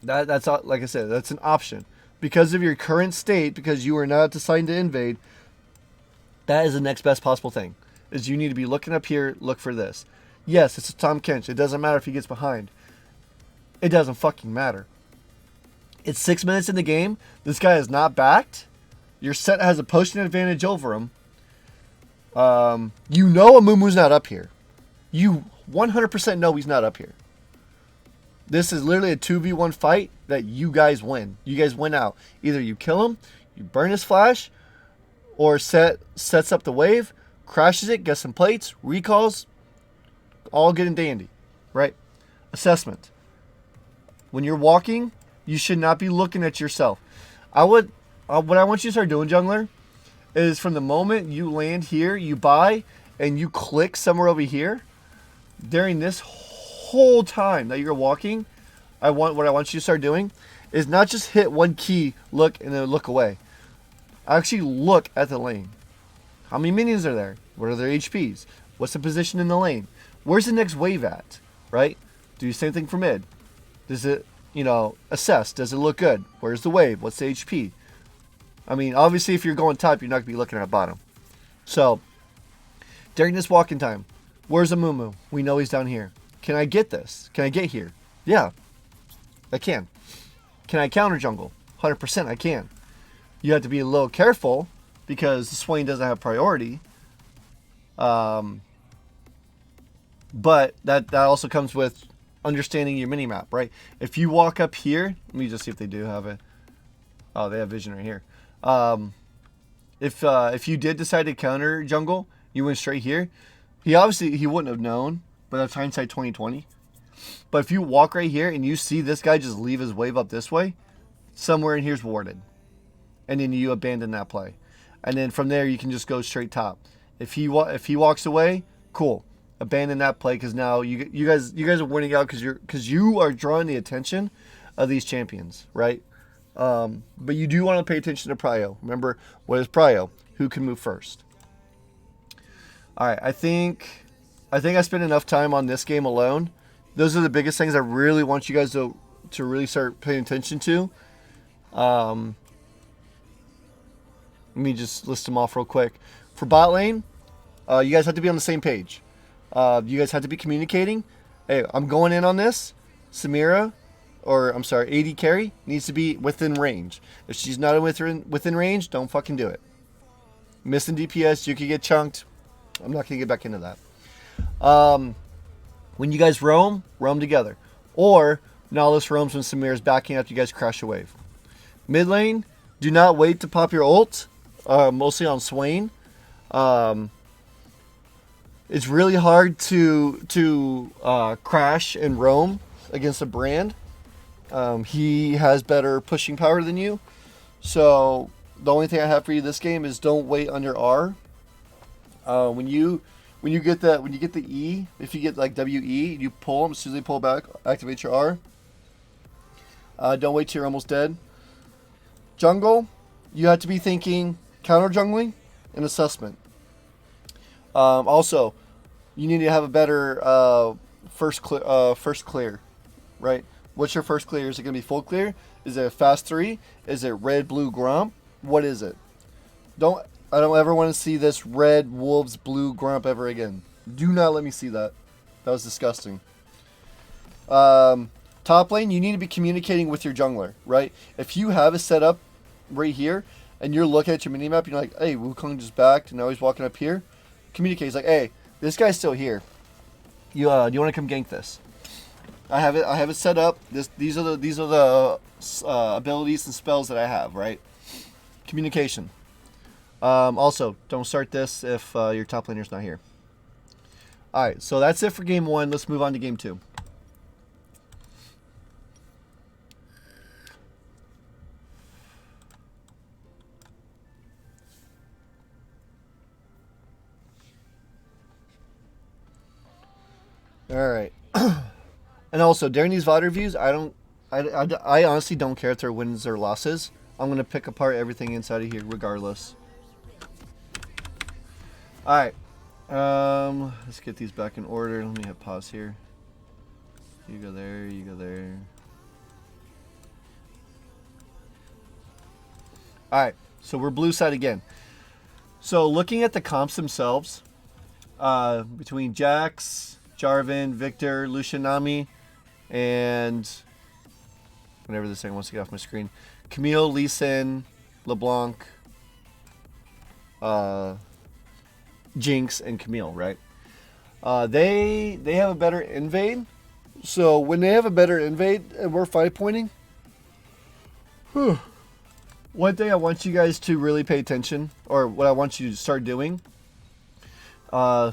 that's like I said, that's an option. Because of your current state, because you are not deciding to invade, that is the next best possible thing. Is you need to be looking up here, look for this. Yes, it's a Tom Kench. It doesn't matter if he gets behind. It doesn't fucking matter. It's 6 minutes in the game. This guy is not backed. Your set has a potion advantage over him. You know Amumu's not up here. You 100% know he's not up here. This is literally a 2v1 fight that you guys win. You guys win out. Either you kill him, you burn his flash, or sets up the wave, crashes it, gets some plates, recalls, all good and dandy, right? Assessment. When you're walking, you should not be looking at yourself. What I want you to start doing, jungler, is from the moment you land here, you buy, and you click somewhere over here, during this whole time that you're walking, what I want you to start doing is not just hit one key, look, and then look away. Actually look at the lane. How many minions are there? What are their HPs? What's the position in the lane? Where's the next wave at? Right? Do the same thing for mid. Does it, assess? Does it look good? Where's the wave? What's the HP? I mean, obviously, if you're going top, you're not going to be looking at bottom. So, during this walking time, where's a Moo? We know he's down here. Can I get this? Can I get here? Yeah, I can. Can I counter jungle? 100% I can. You have to be a little careful because the Swain doesn't have priority. But that also comes with understanding your minimap, right? If you walk up here, let me just see if they do have it. Oh, they have vision right here. If you did decide to counter jungle, you went straight here. He wouldn't have known, but that's hindsight 2020. But if you walk right here and you see this guy just leave his wave up this way, somewhere in here's warded, and then you abandon that play, and then from there you can just go straight top. If he walks away, cool. Abandon that play because now you guys are winning out because you are drawing the attention of these champions, right? But you do want to pay attention to prio. Remember, what is prio? Who can move first? All right, I think I spent enough time on this game alone. Those are the biggest things I really want you guys to really start paying attention to. Let me just list them off real quick. For bot lane, you guys have to be on the same page. You guys have to be communicating. Hey, I'm going in on this. Samira, AD carry needs to be within range. If she's not within range, don't fucking do it. Missing DPS, you could get chunked. I'm not going to get back into that. When you guys roam together. Or Nihilus roams when Samira's backing up, you guys crash a wave. Mid lane, do not wait to pop your ult. Mostly on Swain. It's really hard to crash and roam against a brand. He has better pushing power than you. So the only thing I have for you this game is don't wait under R. When you get the E, if you get like WE, you pull them. As soon as they pull back, activate your R. Don't wait till you're almost dead. Jungle, you have to be thinking counter jungling and assessment. Also, you need to have a better first clear, right? What's your first clear? Is it going to be full clear? Is it a fast 3? Is it red, blue, Gromp? What is it? I don't ever want to see this red, wolves, blue, Gromp ever again. Do not let me see that. That was disgusting. Top lane, you need to be communicating with your jungler, right? If you have a setup right here, and you're looking at your minimap, you're like, hey, Wukong just backed, and now he's walking up here. Communicate. He's like, hey, this guy's still here. Do you want to come gank this? I have it set up. These are the abilities and spells that I have, right? Communication. Also, don't start this if your top laner's not here. All right, so that's it for game 1. Let's move on to game 2. All right. And also, during these VOD reviews, I honestly don't care if they're wins or losses. I'm going to pick apart everything inside of here regardless. All right. Let's get these back in order. Let me hit pause here. You go there, you go there. All right. So we're blue side again. So looking at the comps themselves, between Jax, Jarvan, Victor, Lucianami, and whatever this thing wants to get off my screen. Camille, Lee Sin, LeBlanc, Jinx, and Camille, right? They have a better invade. So when they have a better invade and we're 5-pointing, one thing I want you guys to really pay attention, or what I want you to start doing,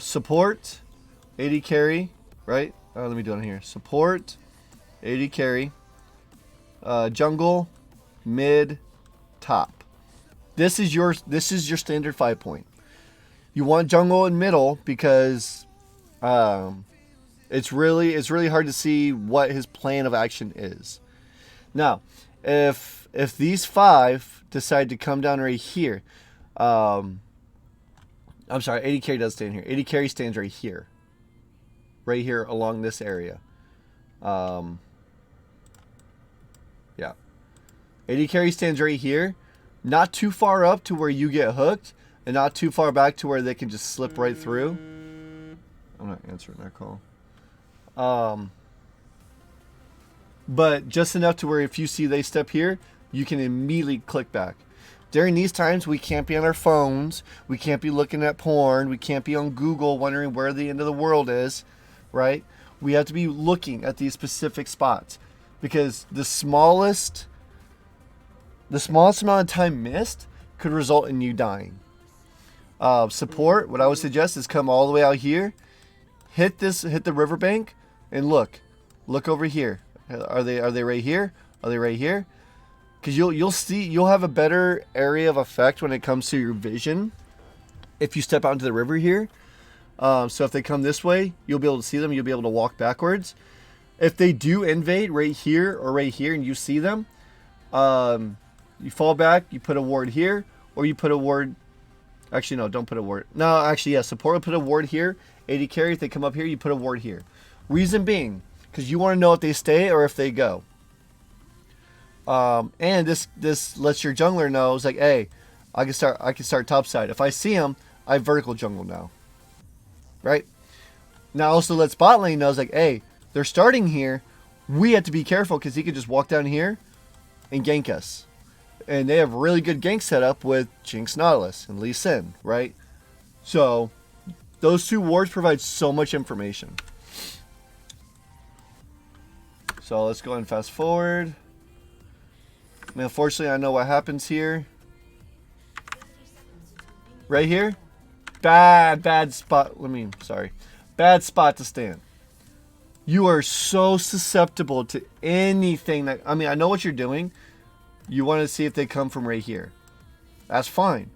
support, AD carry, right? Let me do it here. Support, AD carry, jungle, mid, top. This is your standard 5-point. You want jungle and middle because it's really hard to see what his plan of action is. Now, if these 5 decide to come down right here. I'm sorry, AD carry does stand here. AD carry stands right here. Right here along this area. Yeah. AD carry stands right here. Not too far up to where you get hooked, and not too far back to where they can just slip right through. I'm not answering that call. But just enough to where if you see they step here, you can immediately click back. During these times, we can't be on our phones. We can't be looking at porn. We can't be on Google wondering where the end of the world is, right? We have to be looking at these specific spots because the smallest amount of time missed could result in you dying. Support, what I would suggest is come all the way out here, hit the riverbank, and look over here. Are they right here? Are they right here? Because you'll have a better area of effect when it comes to your vision if you step out into the river here. So if they come this way, you'll be able to see them. You'll be able to walk backwards. If they do invade right here or right here and you see them, you fall back, you put a ward here, or you put a ward. Actually, no, don't put a ward. No, actually, yeah, support will put a ward here. AD carry, if they come up here, you put a ward here. Reason being, because you want to know if they stay or if they go. And this lets your jungler know, it's like, hey, I can start top side. If I see him, I vertical jungle now. Right? Now also lets bot lane know, it's like, hey, they're starting here. We have to be careful because he could just walk down here and gank us. And they have really good gank setup with Jinx Nautilus and Lee Sin, right? So those two wards provide so much information. So let's go ahead and fast forward. I mean, unfortunately, I know what happens here. Right here. Bad spot. Bad spot to stand. You are so susceptible to anything that... I mean, I know what you're doing. You want to see if they come from right here. That's fine.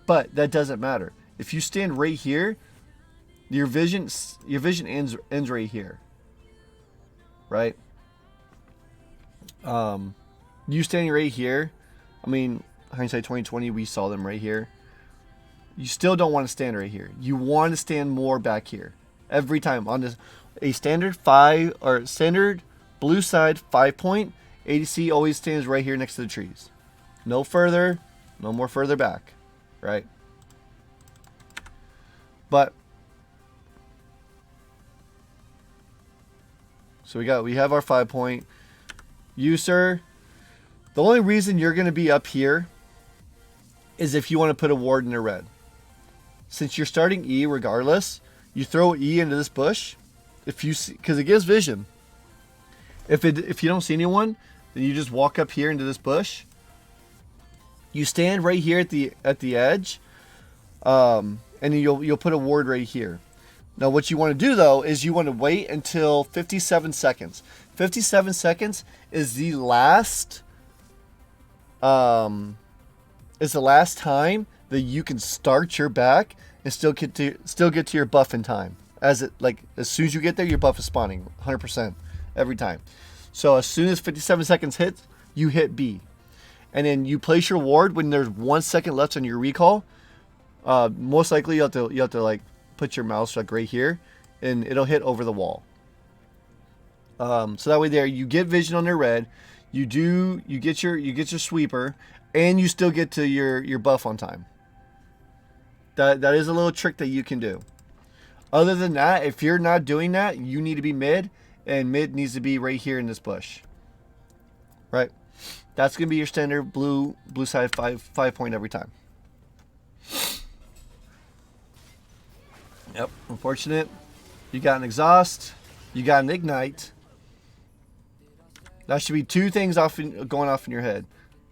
But that doesn't matter. If you stand right here, your vision ends right here. Right? You standing right here, I mean, hindsight 2020, we saw them right here. You still don't want to stand right here. You want to stand more back here. Every time on this, a standard blue side 5-point, ADC always stands right here next to the trees. No further, no more further back, right? But so we have our 5-point. You, sir, the only reason you're going to be up here is if you want to put a ward in a red. Since you're starting E regardless, you throw E into this bush. If you see, because it gives vision. If you don't see anyone, then you just walk up here into this bush. You stand right here at the edge, and then you'll put a ward right here. Now, what you want to do though is you want to wait until 57 seconds. 57 seconds is the last. Is the last time that you can start your back and still get to your buff in time. As soon as you get there, your buff is spawning 100% every time. So as soon as 57 seconds hits, you hit B, and then you place your ward when there's 1 second left on your recall. Most likely you have to like put your mouse like right here, and it'll hit over the wall. So that way there you get vision on their red. You get your sweeper, and you still get to your buff on time. That is a little trick that you can do. Other than that, if you're not doing that, you need to be mid, and mid needs to be right here in this bush. Right? That's gonna be your standard blue side 5-point every time. Yep. Unfortunate. You got an exhaust. You got an ignite. That should be two things going off in your head.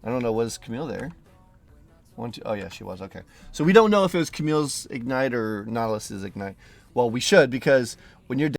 I don't know. Was Camille there? One, two. Oh yeah, she was. Okay. So we don't know if it was Camille's ignite or Nautilus's ignite. Well, we should, because when you're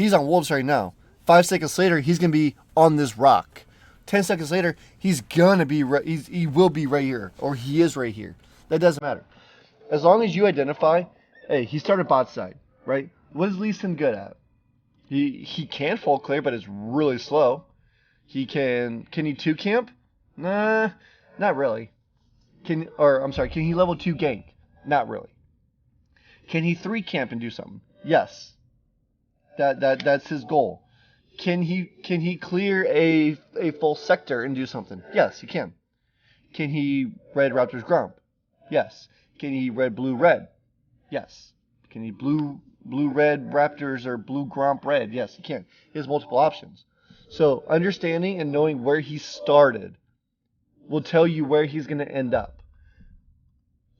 He's on wolves right now. 5 seconds later, he's going to be on this rock. 10 seconds later, he's going to be, he will be right here. Or he is right here. That doesn't matter. As long as you identify, hey, he started bot side, right? What is Lee Sin good at? He can full clear, but it's really slow. Can he 2 camp? Nah, not really. Can he level 2 gank? Not really. Can he 3 camp and do something? Yes. That's his goal. Can he clear a full sector and do something? Yes, he can. Can he red Raptor's Gromp? Yes. Can he red blue red? Yes. Can he blue red Raptors or blue Gromp red? Yes, he can. He has multiple options. So understanding and knowing where he started will tell you where he's going to end up.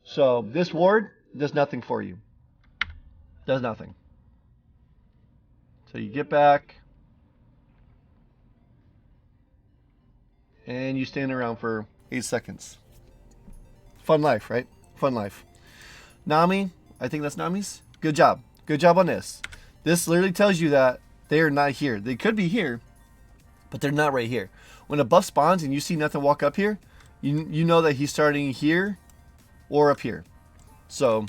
So this ward does nothing for you. Does nothing. So you get back and you stand around for 8 seconds. Fun life, right? Fun life. Nami, I think that's Nami's. Good job. Good job on this. This literally tells you that they are not here. They could be here, but they're not right here. When a buff spawns and you see nothing walk up here, you know that he's starting here or up here. So,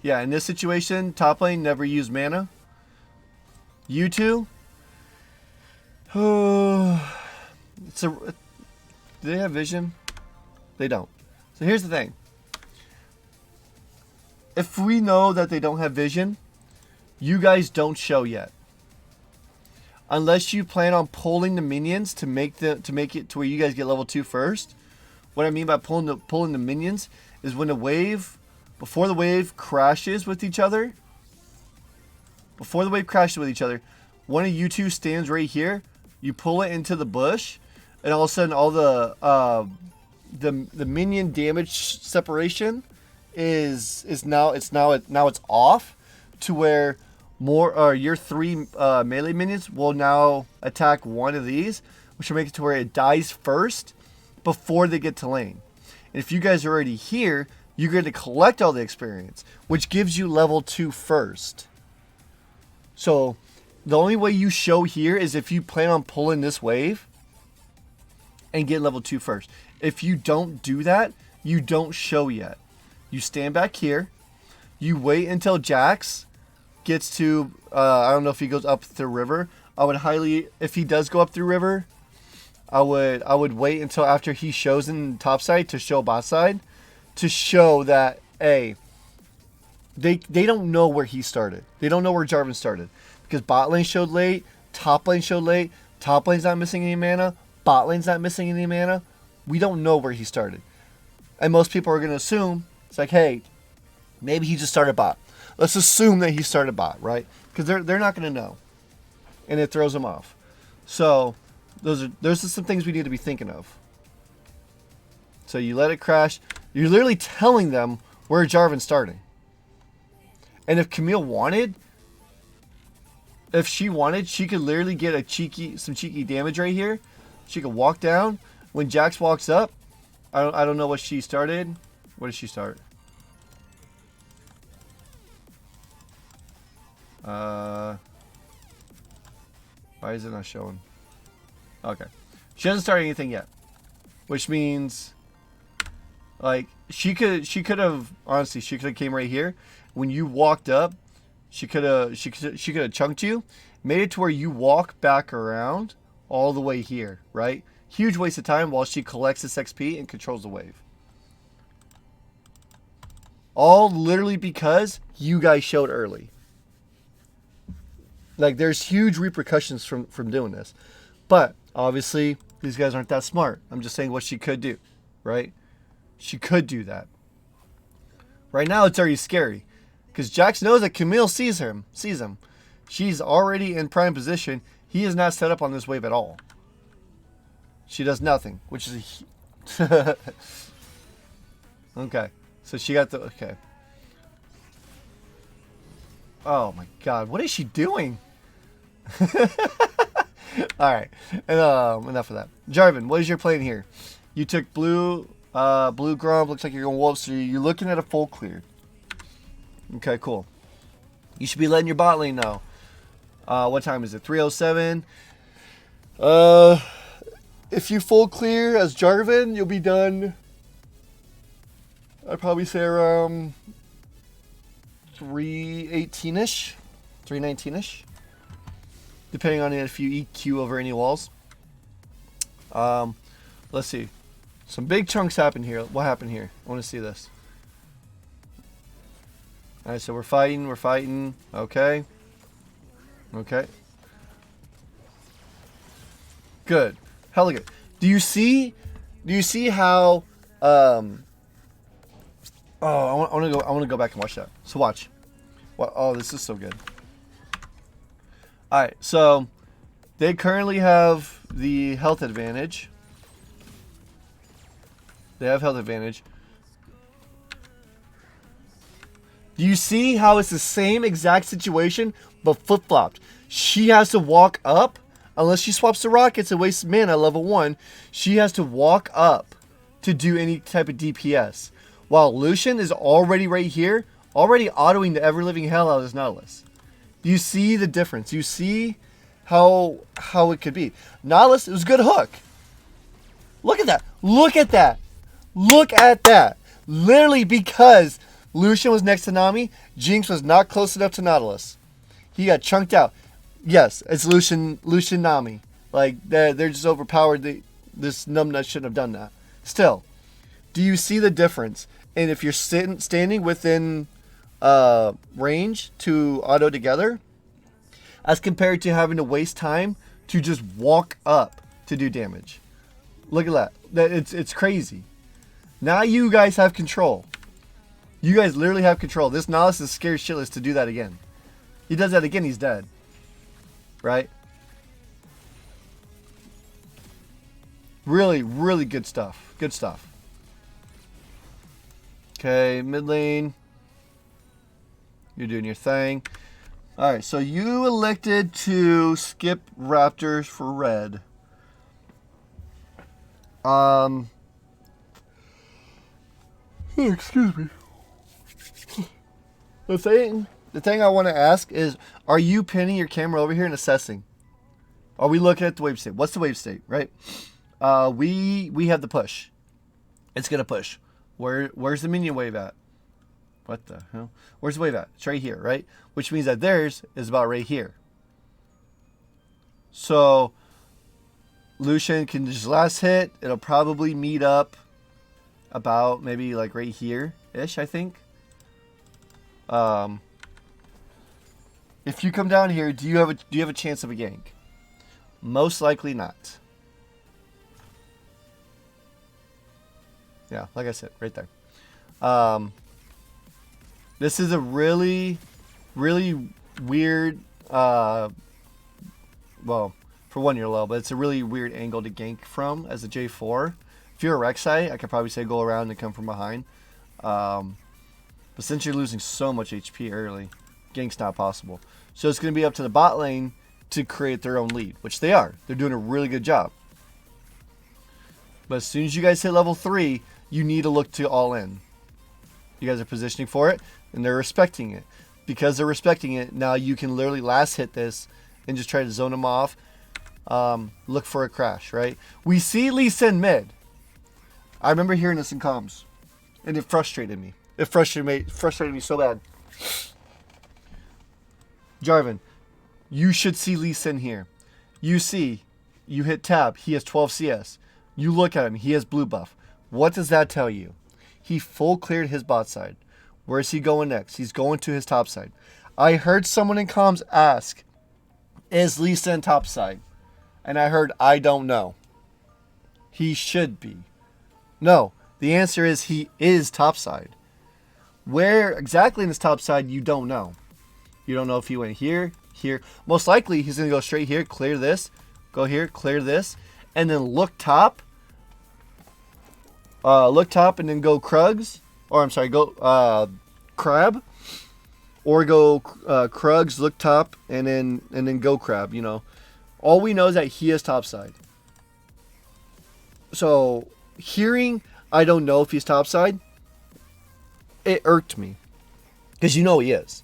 yeah, in this situation, top lane never use mana. You two, do they have vision? They don't. So here's the thing. If we know that they don't have vision, you guys don't show yet. Unless you plan on pulling the minions to make it to where you guys get level 2 first. What I mean by pulling the minions is when before the wave crashes with each other, one of you two stands right here, you pull it into the bush, and all of a sudden all the minion damage separation is now off to where your 3 melee minions will now attack one of these, which will make it to where it dies first before they get to lane. And if you guys are already here, you're going to collect all the experience, which gives you level 2 first. So the only way you show here is if you plan on pulling this wave and get level 2 first. If you don't do that, you don't show yet. You stand back here. You wait until Jax gets to, I don't know if he goes up the river. If he does go up through river, I would wait until after he shows in top side to show bot side, to show that, hey, they don't know where he started. They don't know where Jarvan started. Because bot lane showed late, top lane showed late, top lane's not missing any mana, bot lane's not missing any mana. We don't know where he started. And most people are going to assume, it's like, hey, maybe he just started bot. Let's assume that he started bot, right? Because they're not going to know. And it throws them off. So those are some things we need to be thinking of. So you let it crash. You're literally telling them where Jarvan's starting. And if Camille wanted, she could literally get some cheeky damage right here. She could walk down. When Jax walks up, I don't know what she started. What did she start? Why is it not showing? Okay. She hasn't started anything yet. Which means, like, she could have came right here. When you walked up, she could have chunked you, made it to where you walk back around all the way here, right? Huge waste of time while she collects this XP and controls the wave. All literally because you guys showed early. Like, there's huge repercussions from doing this. But, obviously, these guys aren't that smart. I'm just saying what she could do, right? She could do that. Right now, it's already scary. Because Jax knows that Camille sees him. She's already in prime position. He is not set up on this wave at all. She does nothing, which is okay. So she got the... Okay. Oh, my God. What is she doing? Alright. Enough of that. Jarvan, what is your plan here? You took blue Gromp. Looks like you're going wolf. So you're looking at a full clear. Okay, cool. You should be letting your bot lane know. What time is it? 3:07. If you full clear as Jarvan, you'll be done. I'd probably say around 3:18ish, 3:19ish, depending on if you EQ over any walls. Let's see. Some big chunks happen here. What happened here? I want to see this. All right, so we're fighting. We're fighting. Okay. Okay. Good. Hella good. Do you see how? Oh, I want to go back and watch that. So watch. Oh, this is so good. All right, so they currently have the health advantage. They have health advantage. Do you see how it's the same exact situation, but flip-flopped? She has to walk up. Unless she swaps the rockets and wastes mana level 1, she has to walk up to do any type of DPS. While Lucian is already right here, already autoing the ever-living hell out of his Nautilus. Do you see the difference? You see how it could be. Nautilus, it was a good hook. Look at that. Look at that. Look at that. Literally because Lucian was next to Nami, Jinx was not close enough to Nautilus. He got chunked out. Yes, it's Lucian Nami. Like, they're just overpowered. This numbnut shouldn't have done that. Still, do you see the difference? And if you're standing within range to auto together, as compared to having to waste time to just walk up to do damage. Look at that. It's crazy. Now you guys have control. You guys literally have control. This Nautilus is scared shitless to do that again. He does that again, he's dead. Right? Really, really good stuff. Good stuff. Okay, mid lane. You're doing your thing. Alright, so you elected to skip Raptors for red. Excuse me. The thing I want to ask is, are you pinning your camera over here and assessing? Are we looking at the wave state? What's the wave state, right? We have the push. It's gonna push. Where's the minion wave at? What the hell? Where's the wave at? It's right here, right? Which means that theirs is about right here. So Lucian can just last hit. It'll probably meet up about maybe like right here-ish, I think. If you come down here, do you have a chance of a gank? Most likely not. Yeah, like I said, right there. This is a really, really weird, well, for one you're low, but it's a really weird angle to gank from as a J4. If you're a Rek'Sai, I could probably say go around and come from behind. But since you're losing so much HP early, gank's not possible. So it's going to be up to the bot lane to create their own lead, which they are. They're doing a really good job. But as soon as you guys hit level 3, you need to look to all in. You guys are positioning for it, and they're respecting it. Because they're respecting it, now you can literally last hit this and just try to zone them off. Look for a crash, right? We see Lee Sin mid. I remember hearing this in comms, and it frustrated me. It frustrated me so bad. Jarvan, you should see Lee Sin here. You hit tab, he has 12 CS. You look at him, he has blue buff. What does that tell you? He full cleared his bot side. Where is he going next? He's going to his top side. I heard someone in comms ask, is Lee Sin top side? And I heard, I don't know. He should be. No, the answer is he is top side. Where exactly in his top side, you don't know. You don't know if he went here, here. Most likely, he's going to go straight here, clear this, go here, clear this, and then look top. And then go Krugs. Or, I'm sorry, go Crab. Or go Krugs, look top, and then go Crab, you know. All we know is that he is topside. So, hearing I don't know if he's topside, it irked me. Because you know he is.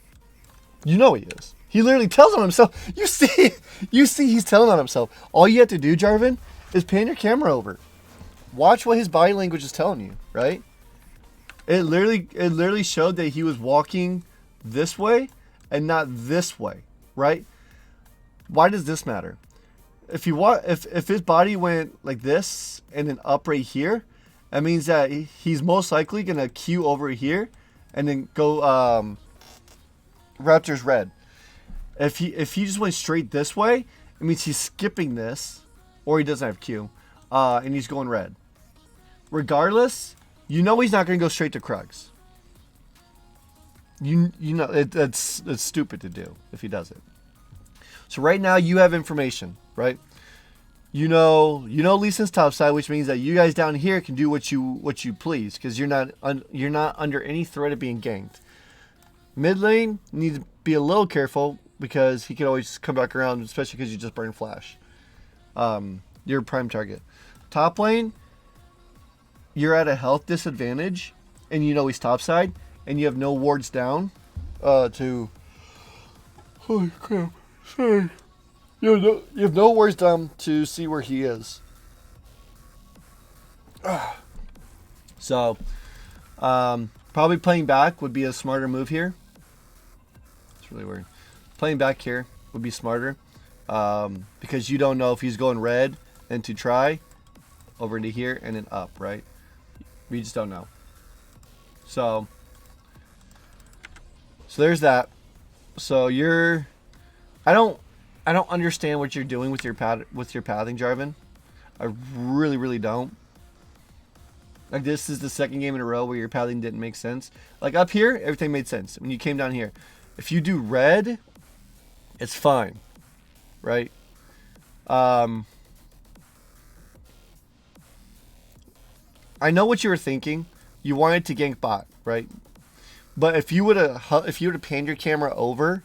You know he is. He literally tells on himself. You see he's telling on himself. All you have to do, Jarvan, is pan your camera over. Watch what his body language is telling you, right? It literally showed that he was walking this way and not this way, right? Why does this matter? If his body went like this and then up right here, that means that he's most likely gonna queue over here and then go Raptors red. If he just went straight this way, it means he's skipping this, or he doesn't have Q, and he's going red. Regardless, you know he's not gonna go straight to Krugs. You know it's stupid to do if he does it. So right now you have information, right? You know Lee Sin's top side, which means that you guys down here can do what you please because you're not under any threat of being ganked. Mid lane, you need to be a little careful because he can always come back around, especially because you just burn flash. You're a prime target. Top lane, you're at a health disadvantage, and you know he's top side, and you have no wards down to. Holy crap! Sorry. You have no wards down to see where he is. So, probably playing back would be a smarter move here. It's really weird. Playing back here would be smarter because you don't know if he's going red and to try over into here and then up, right? We just don't know. So there's that. So I don't understand what you're doing with your pathing, Jarvan. I really don't. Like, this is the second game in a row where your pathing didn't make sense. Like, up here, everything made sense. When you came down here, if you do red, it's fine, right? I know what you were thinking. You wanted to gank bot, right? But if you would have panned your camera over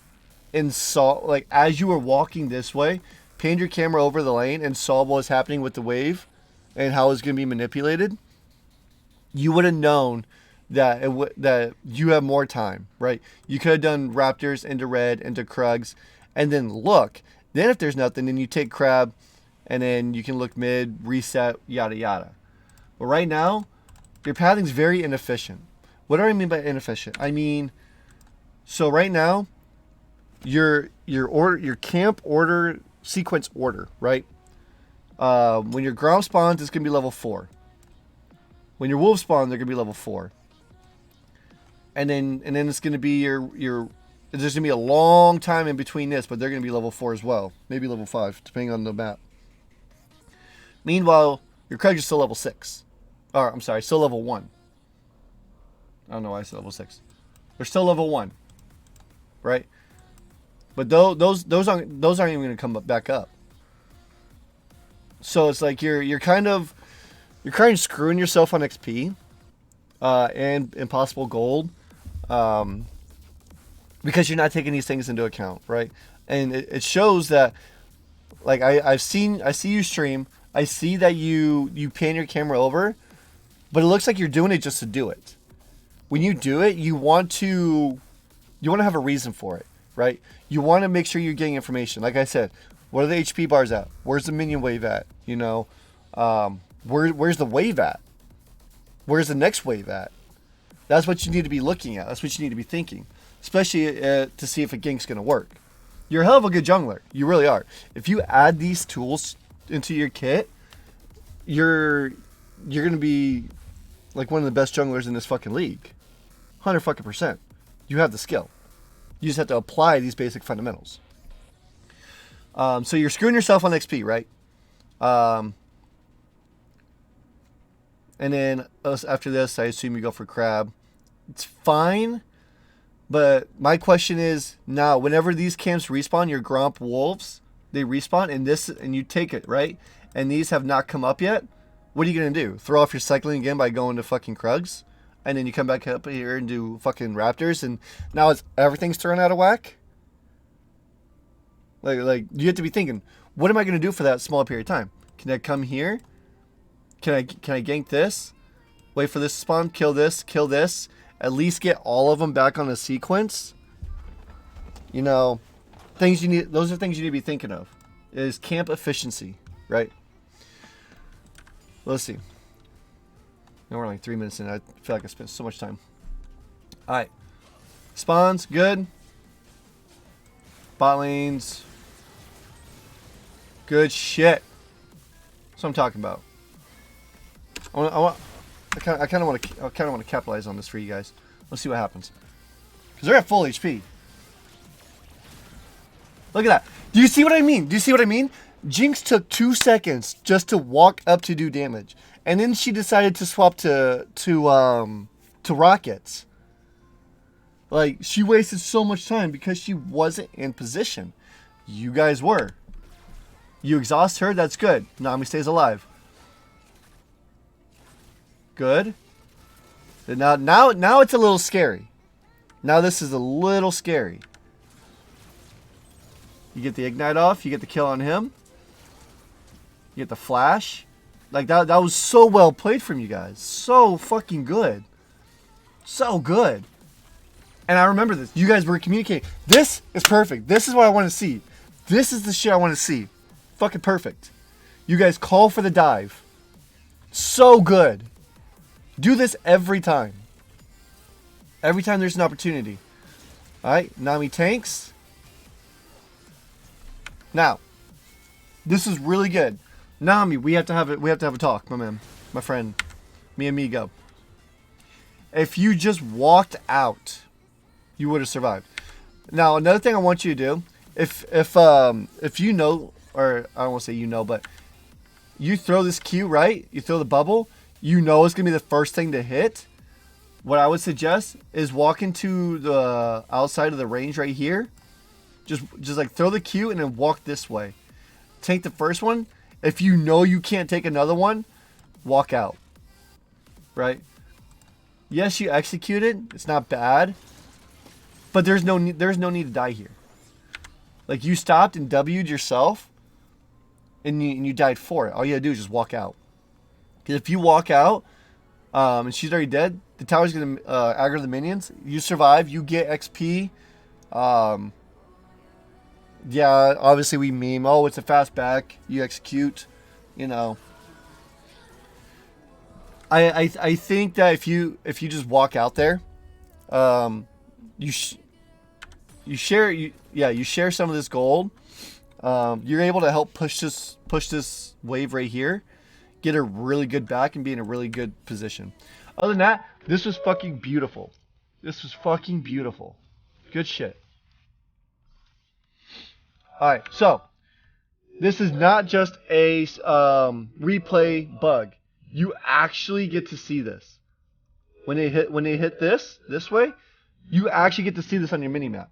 and saw, like, as you were walking this way, panned your camera over the lane and saw what was happening with the wave and how it was going to be manipulated, you would have known that that you have more time, right? You could have done Raptors into red, into Krugs, and then look. Then if there's nothing, then you take Crab, and then you can look mid, reset, yada yada. But right now, your pathing's very inefficient. What do I mean by inefficient? I mean, so right now, your camp order, sequence order, right? When your Grom spawns, it's gonna be level 4. When your Wolf spawn, they're gonna be level 4. And then it's gonna be there's gonna be a long time in between this, but they're gonna be level 4 as well, maybe level 5, depending on the map. Meanwhile, your Krug is still level 6. Or I'm sorry, still level 1. I don't know why I said level 6. They're still level 1, right? But those aren't even going to come back up. So it's like you're kind of screwing yourself on XP and impossible gold because you're not taking these things into account, right? And it shows that, like, I see you stream. I see that you pan your camera over, but it looks like you're doing it just to do it. When you do it, you want to have a reason for it, right? You want to make sure you're getting information. Like I said, what are the HP bars at? Where's the minion wave at? You know, where's the wave at? Where's the next wave at? That's what you need to be looking at. That's what you need to be thinking, especially to see if a gank's going to work. You're a hell of a good jungler. You really are. If you add these tools into your kit, you're going to be like one of the best junglers in this fucking league. 100%. You have the skill. You just have to apply these basic fundamentals. So you're screwing yourself on XP, right? And then after this, I assume you go for Crab. It's fine. But my question is, now, whenever these camps respawn, your Gromp Wolves, they respawn, and you take it, right? And these have not come up yet. What are you going to do? Throw off your cycling again by going to fucking Krugs? And then you come back up here and do fucking Raptors, and now everything's thrown out of whack? Like you have to be thinking, what am I going to do for that small period of time? Can I come here? Can I gank this? Wait for this to spawn, kill this, at least get all of them back on a sequence. You know, things you need. Those are things you need to be thinking of. Is camp efficiency, right? Let's see. Now we're like 3 minutes in. I feel like I spent so much time. All right, spawns good. Bot lanes, good shit. That's what I'm talking about. I kind of want to capitalize on this for you guys. Let's see what happens. Because they're at full HP. Look at that. Do you see what I mean? Do you see what I mean? Jinx took 2 seconds just to walk up to do damage, and then she decided to swap to rockets. Like, she wasted so much time because she wasn't in position. You guys were. You exhaust her, that's good. Nami stays alive. Good. Now it's a little scary. Now this is a little scary. You get the ignite off, you get the kill on him. You get the flash. Like, that was so well played from you guys. So fucking good. So good. And I remember this. You guys were communicating. This is perfect. This is what I want to see. This is the shit I want to see. Fucking perfect. You guys call for the dive. So good. Do this every time. Every time there's an opportunity. Alright, Nami tanks. Now, this is really good. Nami, we have to have a talk, my man. My friend. Mi amigo. If you just walked out, you would have survived. Now, another thing I want you to do, if you know, or I don't want to say you know, but you throw this Q, right? You throw the bubble, you know it's going to be the first thing to hit. What I would suggest is walk into the outside of the range right here. Just like throw the Q and then walk this way. Take the first one. If you know you can't take another one, walk out. Right? Yes, you executed. It's not bad. But there's no need to die here. Like, you stopped and W'd yourself, and you died for it. All you gotta do is just walk out. Because if you walk out, and she's already dead, the tower's gonna aggro the minions. You survive, you get XP. Yeah, obviously we meme. Oh, it's a fast back. You execute. You know. I think that if you just walk out there, you share some of this gold. You're able to help push this wave right here, get a really good back, and be in a really good position. Other than that, this was fucking beautiful. This was fucking beautiful. Good shit. Alright, so this is not just a replay bug. You actually get to see this. When they hit this way, you actually get to see this on your minimap.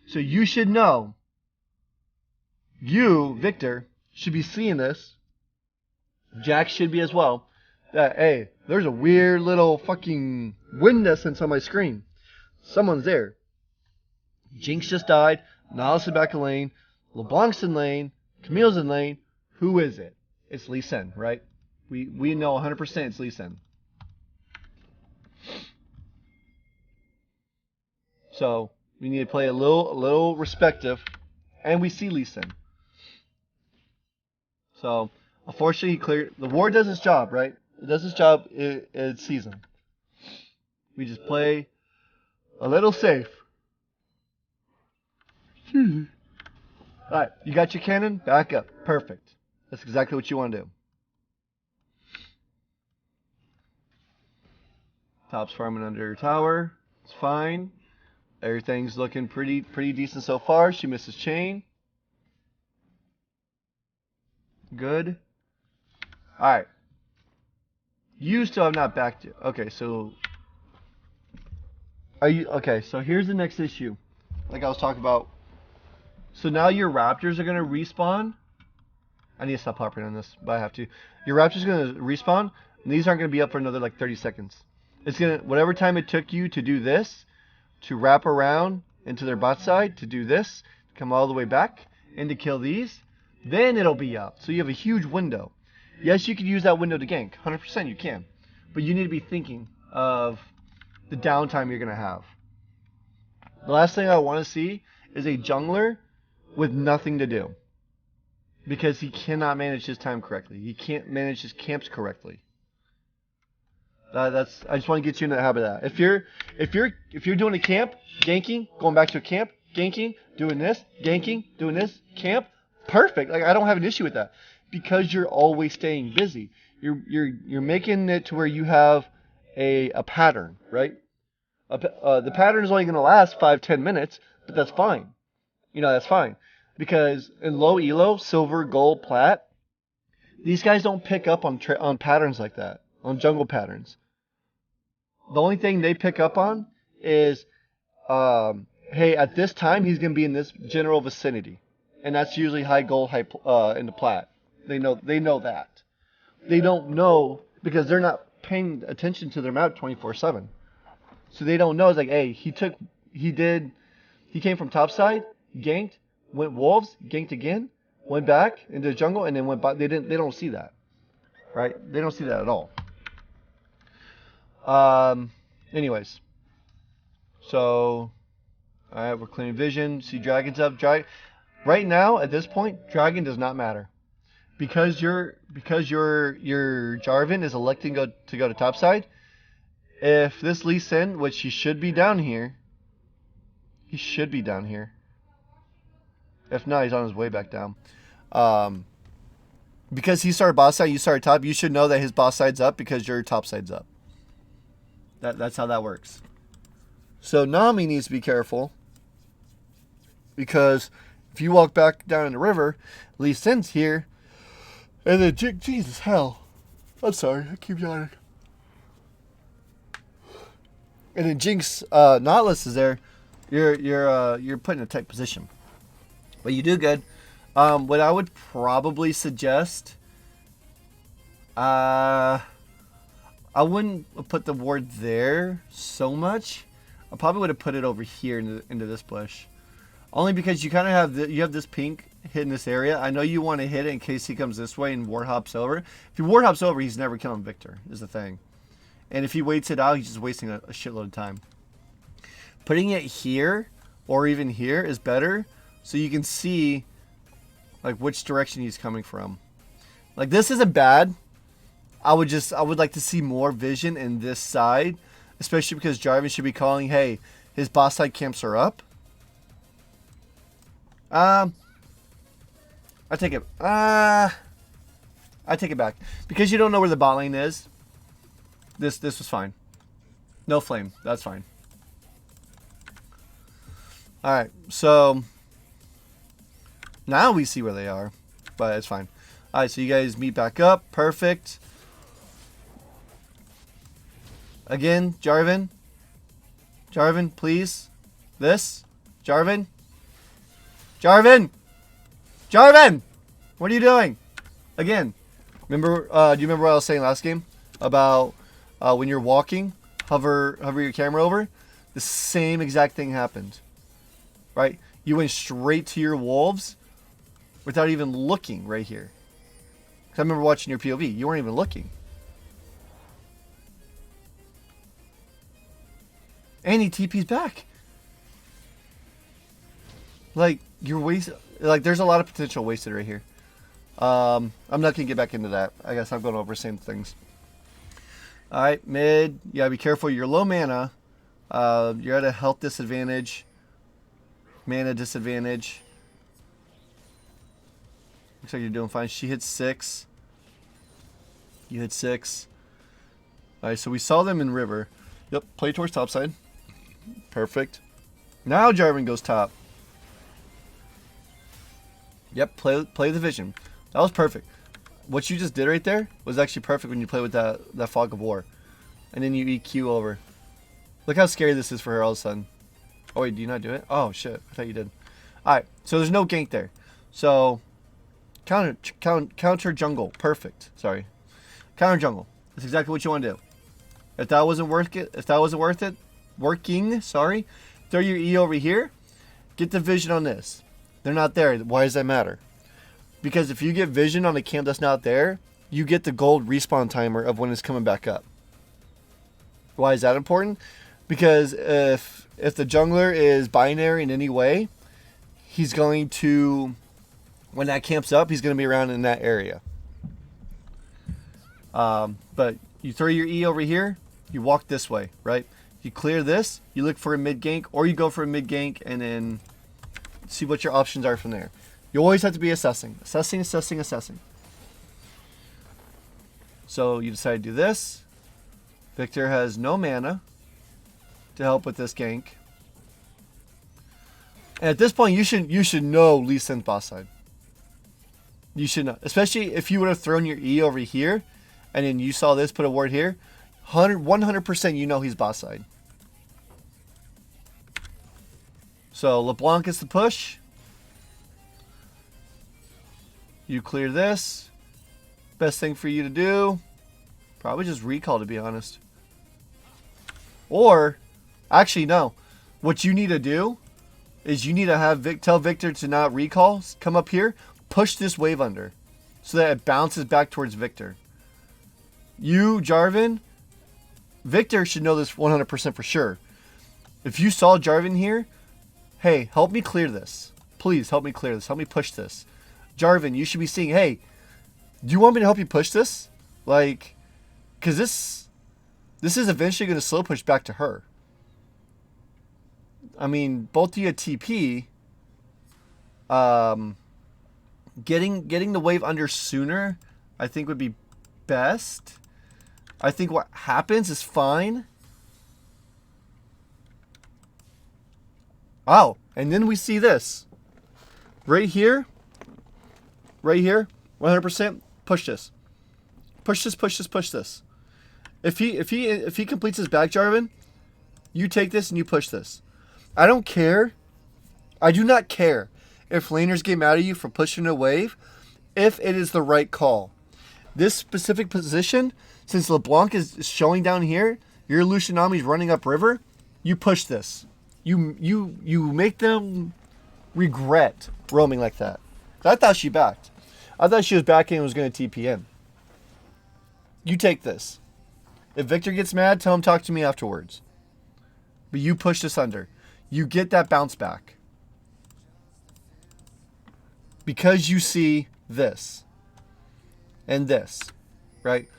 So you should know, you, Victor, should be seeing this. Jack should be as well. That, hey, there's a weird little fucking wind essence on my screen. Someone's there. Jinx just died. Nihilus is back in lane. LeBlanc's in lane. Camille's in lane. Who is it? It's Lee Sin, right? We know 100% it's Lee Sin. So we need to play a little respective, and we see Lee Sin. So unfortunately, he cleared. The ward does its job, right? It does its job. It's season. We just play a little safe. Alright, you got your cannon? Back up. Perfect. That's exactly what you want to do. Top's farming under her tower. It's fine. Everything's looking pretty decent so far. She misses chain. Good. Alright. You still have not backed it. Okay, so okay, so here's the next issue. Like I was talking about. So now your raptors are gonna respawn. I need to stop harping on this, but I have to. Your raptors are gonna respawn, and these aren't gonna be up for another like 30 seconds. It's gonna, whatever time it took you to do this, to wrap around into their bot side, to do this, come all the way back, and to kill these, then it'll be up. So you have a huge window. Yes, you could use that window to gank. 100% you can. But you need to be thinking of the downtime you're going to have. The last thing I want to see is a jungler with nothing to do. Because he cannot manage his time correctly. He can't manage his camps correctly. I just want to get you in the habit of that. If you're doing a camp, ganking, going back to a camp, ganking, doing this, camp, perfect. Like I don't have an issue with that because you're always staying busy. You're making it to where you have a pattern, right? The pattern is only going to last 5-10 minutes, but that's fine. That's fine because in low elo, silver, gold, plat, these guys don't pick up on patterns like that, on jungle patterns. The only thing they pick up on is, hey, at this time he's going to be in this general vicinity, and that's usually high gold, high in the plat. They know that. They don't know because they're not paying attention to their map 24/7. So they don't know. It's like, hey, he came from top side, ganked, went wolves, ganked again, went back into the jungle, and then went back. They don't see that, right? They don't see that at all. Anyways, so all right, we're clearing vision. See dragons up. Right now at this point, dragon does not matter because your Jarvan is electing to go to top side. If this Lee Sin, which he should be down here. If not, he's on his way back down. Because he started boss side, you started top, you should know that his boss side's up because your top side's up. That's how that works. So Nami needs to be careful. Because if you walk back down in the river, Lee Sin's here. And then, Jesus, hell. I'm sorry, I keep yawning. And then Jinx, Nautilus is there. You're put in a tight position, but you do good. What I would probably suggest, I wouldn't put the ward there so much. I probably would have put it over here into this bush, only because you kind of have you have this pink hitting this area. I know you want to hit it in case he comes this way and ward hops over. If he ward hops over, he's never killing Victor. Is the thing. And if he waits it out, he's just wasting a shitload of time. Putting it here or even here is better so you can see like which direction he's coming from. Like this isn't bad. I would like to see more vision in this side, especially because Jarvan should be calling, hey, his boss side camps are up. I take it back. Because you don't know where the bot lane is. This was fine. No flame. That's fine. Alright, so now we see where they are. But it's fine. Alright, so you guys meet back up. Perfect. Again, Jarvan. Jarvan, please. This. Jarvan. Jarvan! Jarvan! What are you doing? Again. Remember, do you remember what I was saying last game? About when you're walking, hover your camera over. The same exact thing happened. Right? You went straight to your wolves without even looking right here. Because I remember watching your POV. You weren't even looking. And he TP's back. Like, you're wasting. Like, there's a lot of potential wasted right here. I'm not going to get back into that. I guess I'm going over the same things. Alright, mid. You gotta be careful. You're low mana. You're at a health disadvantage. Mana disadvantage. Looks like you're doing fine. She hits 6. You hit 6. Alright, so we saw them in river. Yep, play towards top side. Perfect. Now Jarvan goes top. Yep, play the vision. That was perfect. What you just did right there was actually perfect when you play with that fog of war. And then you EQ over. Look how scary this is for her all of a sudden. Oh wait, do you not do it? Oh shit, I thought you did. Alright, so there's no gank there. So, counter jungle. Perfect. Sorry. Counter jungle. That's exactly what you want to do. If that wasn't worth it, sorry, throw your E over here. Get the vision on this. They're not there. Why does that matter? Because if you get vision on a camp that's not there, you get the gold respawn timer of when it's coming back up. Why is that important? Because if the jungler is binary in any way, he's going to, when that camps up, he's going to be around in that area. But you throw your E over here, you walk this way, right? You clear this, you look for a mid gank, or you go for a mid gank and then see what your options are from there. You always have to be assessing. Assessing. So you decide to do this. Victor has no mana to help with this gank. And at this point, you should know Lee Sin's boss side. You should know. Especially if you would have thrown your E over here, and then you saw this, put a ward here. 100% you know he's boss side. So LeBlanc gets the push. You clear this. Best thing for you to do, probably just recall, to be honest. Or, actually no. What you need to do is you need to have tell Victor to not recall. Come up here, push this wave under, so that it bounces back towards Victor. You, Jarvan, Victor should know this 100% for sure. If you saw Jarvan here, hey, help me clear this. Please help me clear this. Help me push this. Jarvan, you should be seeing, hey, do you want me to help you push this? Like, because this is eventually going to slow push back to her. I mean, both of you at TP, getting the wave under sooner, I think would be best. I think what happens is fine. Oh, and then we see this. Right here, 100%, push this. Push this. If he completes his back, Jarvan, you take this and you push this. I don't care. I do not care if laners get mad at you for pushing a wave, if it is the right call. This specific position, since LeBlanc is showing down here, your Lucianami's running up river, you push this. You make them regret roaming like that. I thought she backed. I thought she was backing and was going to TP in. You take this. If Victor gets mad, tell him talk to me afterwards. But you push this under. You get that bounce back. Because you see this. And this. Right?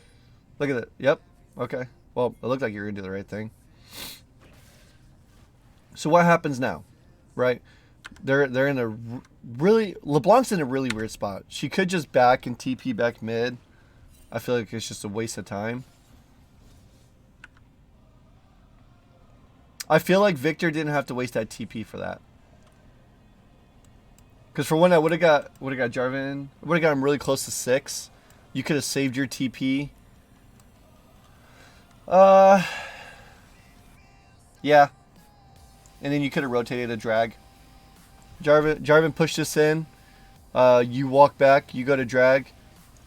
Look at it. Yep. Okay. Well, it looked like you were going to do the right thing. So what happens now? Right? They're in a really... LeBlanc's in a really weird spot. She could just back and TP back mid. I feel like it's just a waste of time. I feel like Victor didn't have to waste that TP for that. Because for one, I would have got Jarvan. Would have got him really close to 6. You could have saved your TP. Yeah. And then you could have rotated a drag. Jarvan pushed this in. You walk back. You go to drag.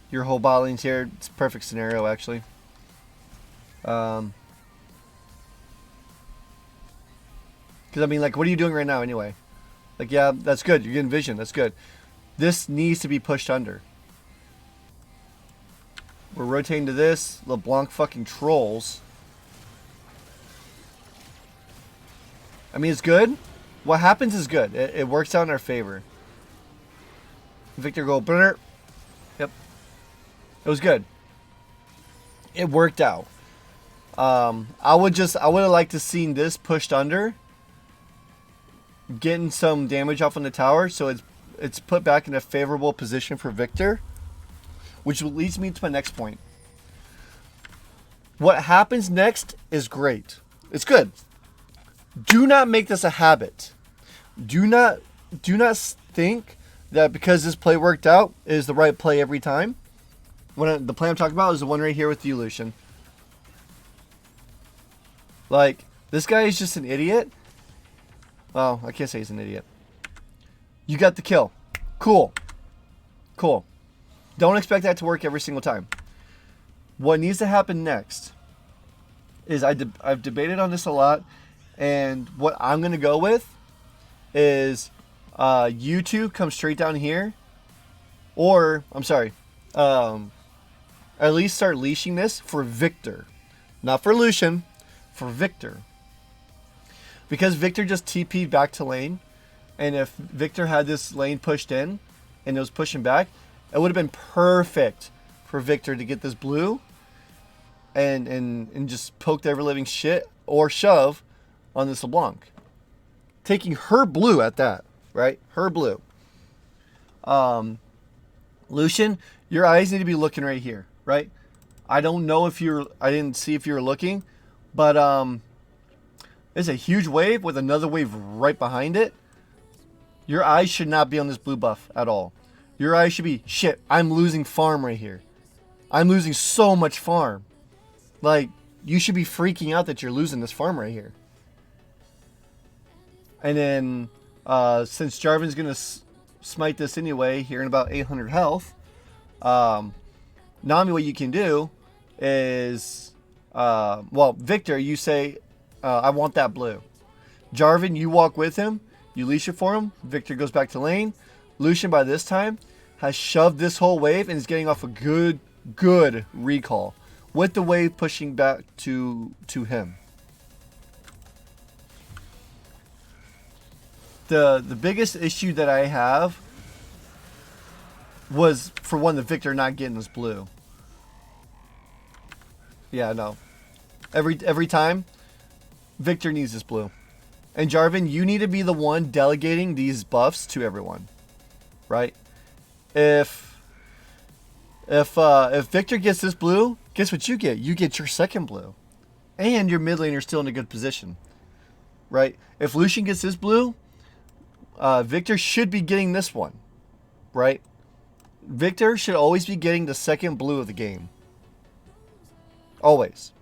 Your whole bot lane's here. It's a perfect scenario, actually. Because, I mean, like, what are you doing right now anyway? Like, yeah, that's good. You're getting vision. That's good. This needs to be pushed under. We're rotating to this. LeBlanc fucking trolls. I mean, it's good. What happens is good. It works out in our favor. Victor go, brr. Yep. It was good. It worked out. I would have liked to seen this pushed under. Getting some damage off on the tower, so it's put back in a favorable position for Victor. Which leads me to my next point. What happens next is great. It's good. Do not make this a habit. Do not think that because this play worked out is the right play every time. The play I'm talking about is the one right here with you, Lucian. Like, this guy is just an idiot. Well, I can't say he's an idiot. You got the kill. Cool. Don't expect that to work every single time. What needs to happen next is I've debated on this a lot, and what I'm going to go with is you two come straight down here, or, I'm sorry, at least start leashing this for Victor. Not for Lucian, for Victor. Because Victor just TP'd back to lane, and if Victor had this lane pushed in and it was pushing back, it would have been perfect for Victor to get this blue and just poke the ever-living shit or shove on this LeBlanc. Taking her blue at that, right? Her blue. Lucian, your eyes need to be looking right here, right? I don't know if I didn't see if you were looking, but there's a huge wave with another wave right behind it. Your eyes should not be on this blue buff at all. Your eyes should be, shit, I'm losing farm right here. I'm losing so much farm. Like, you should be freaking out that you're losing this farm right here. And then, since Jarvan's going to smite this anyway, here in about 800 health, Nami, what you can do is, well, Victor, you say, I want that blue. Jarvan, you walk with him, you leash it for him, Victor goes back to lane. Lucian, by this time, has shoved this whole wave and is getting off a good recall with the wave pushing back to him. The biggest issue that I have was, for one, the Victor not getting this blue. Yeah, no. Every time, Victor needs this blue. And Jarvan, you need to be the one delegating these buffs to everyone. Right? If Victor gets this blue, guess what you get? You get your second blue. And your mid laner still in a good position. Right? If Lucian gets this blue, Victor should be getting this one. Right? Victor should always be getting the second blue of the game. Always.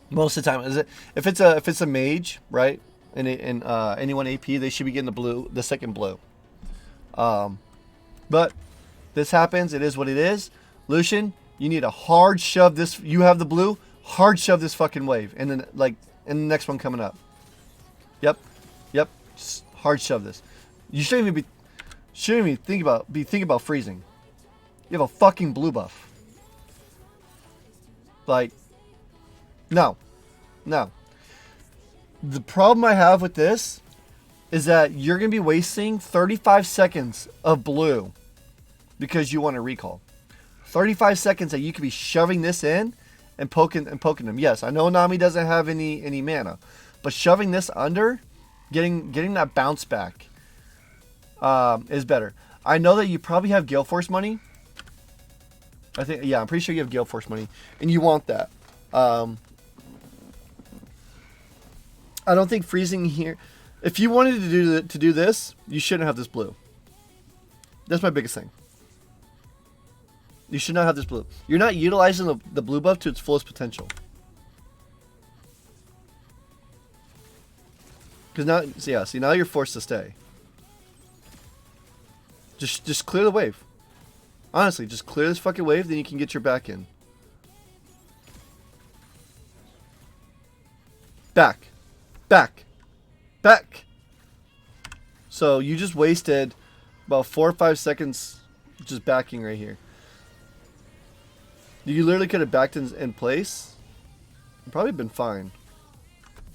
Most of the time, if it's a mage, right? And anyone AP, they should be getting the second blue. But this happens. It is what it is. Lucian, you need a hard shove this. You have the blue. Hard shove this fucking wave, and then in the next one coming up. Yep. Just hard shove this. You shouldn't even think about freezing. You have a fucking blue buff. Like, no. The problem I have with this is that you're going to be wasting 35 seconds of blue because you want to recall. 35 seconds that you could be shoving this in and poking them. Yes, I know Nami doesn't have any mana, but shoving this under, getting that bounce back is better. I know that you probably have Gale Force money. I'm pretty sure you have Gale Force money, and you want that. I don't think freezing here. If you wanted to do this, you shouldn't have this blue. That's my biggest thing. You should not have this blue. You're not utilizing the blue buff to its fullest potential. Because now, see, now you're forced to stay. Just clear the wave. Honestly, just clear this fucking wave, then you can get your back in. Back. So you just wasted about 4 or 5 seconds just backing right here. You literally could have backed in place. Probably been fine.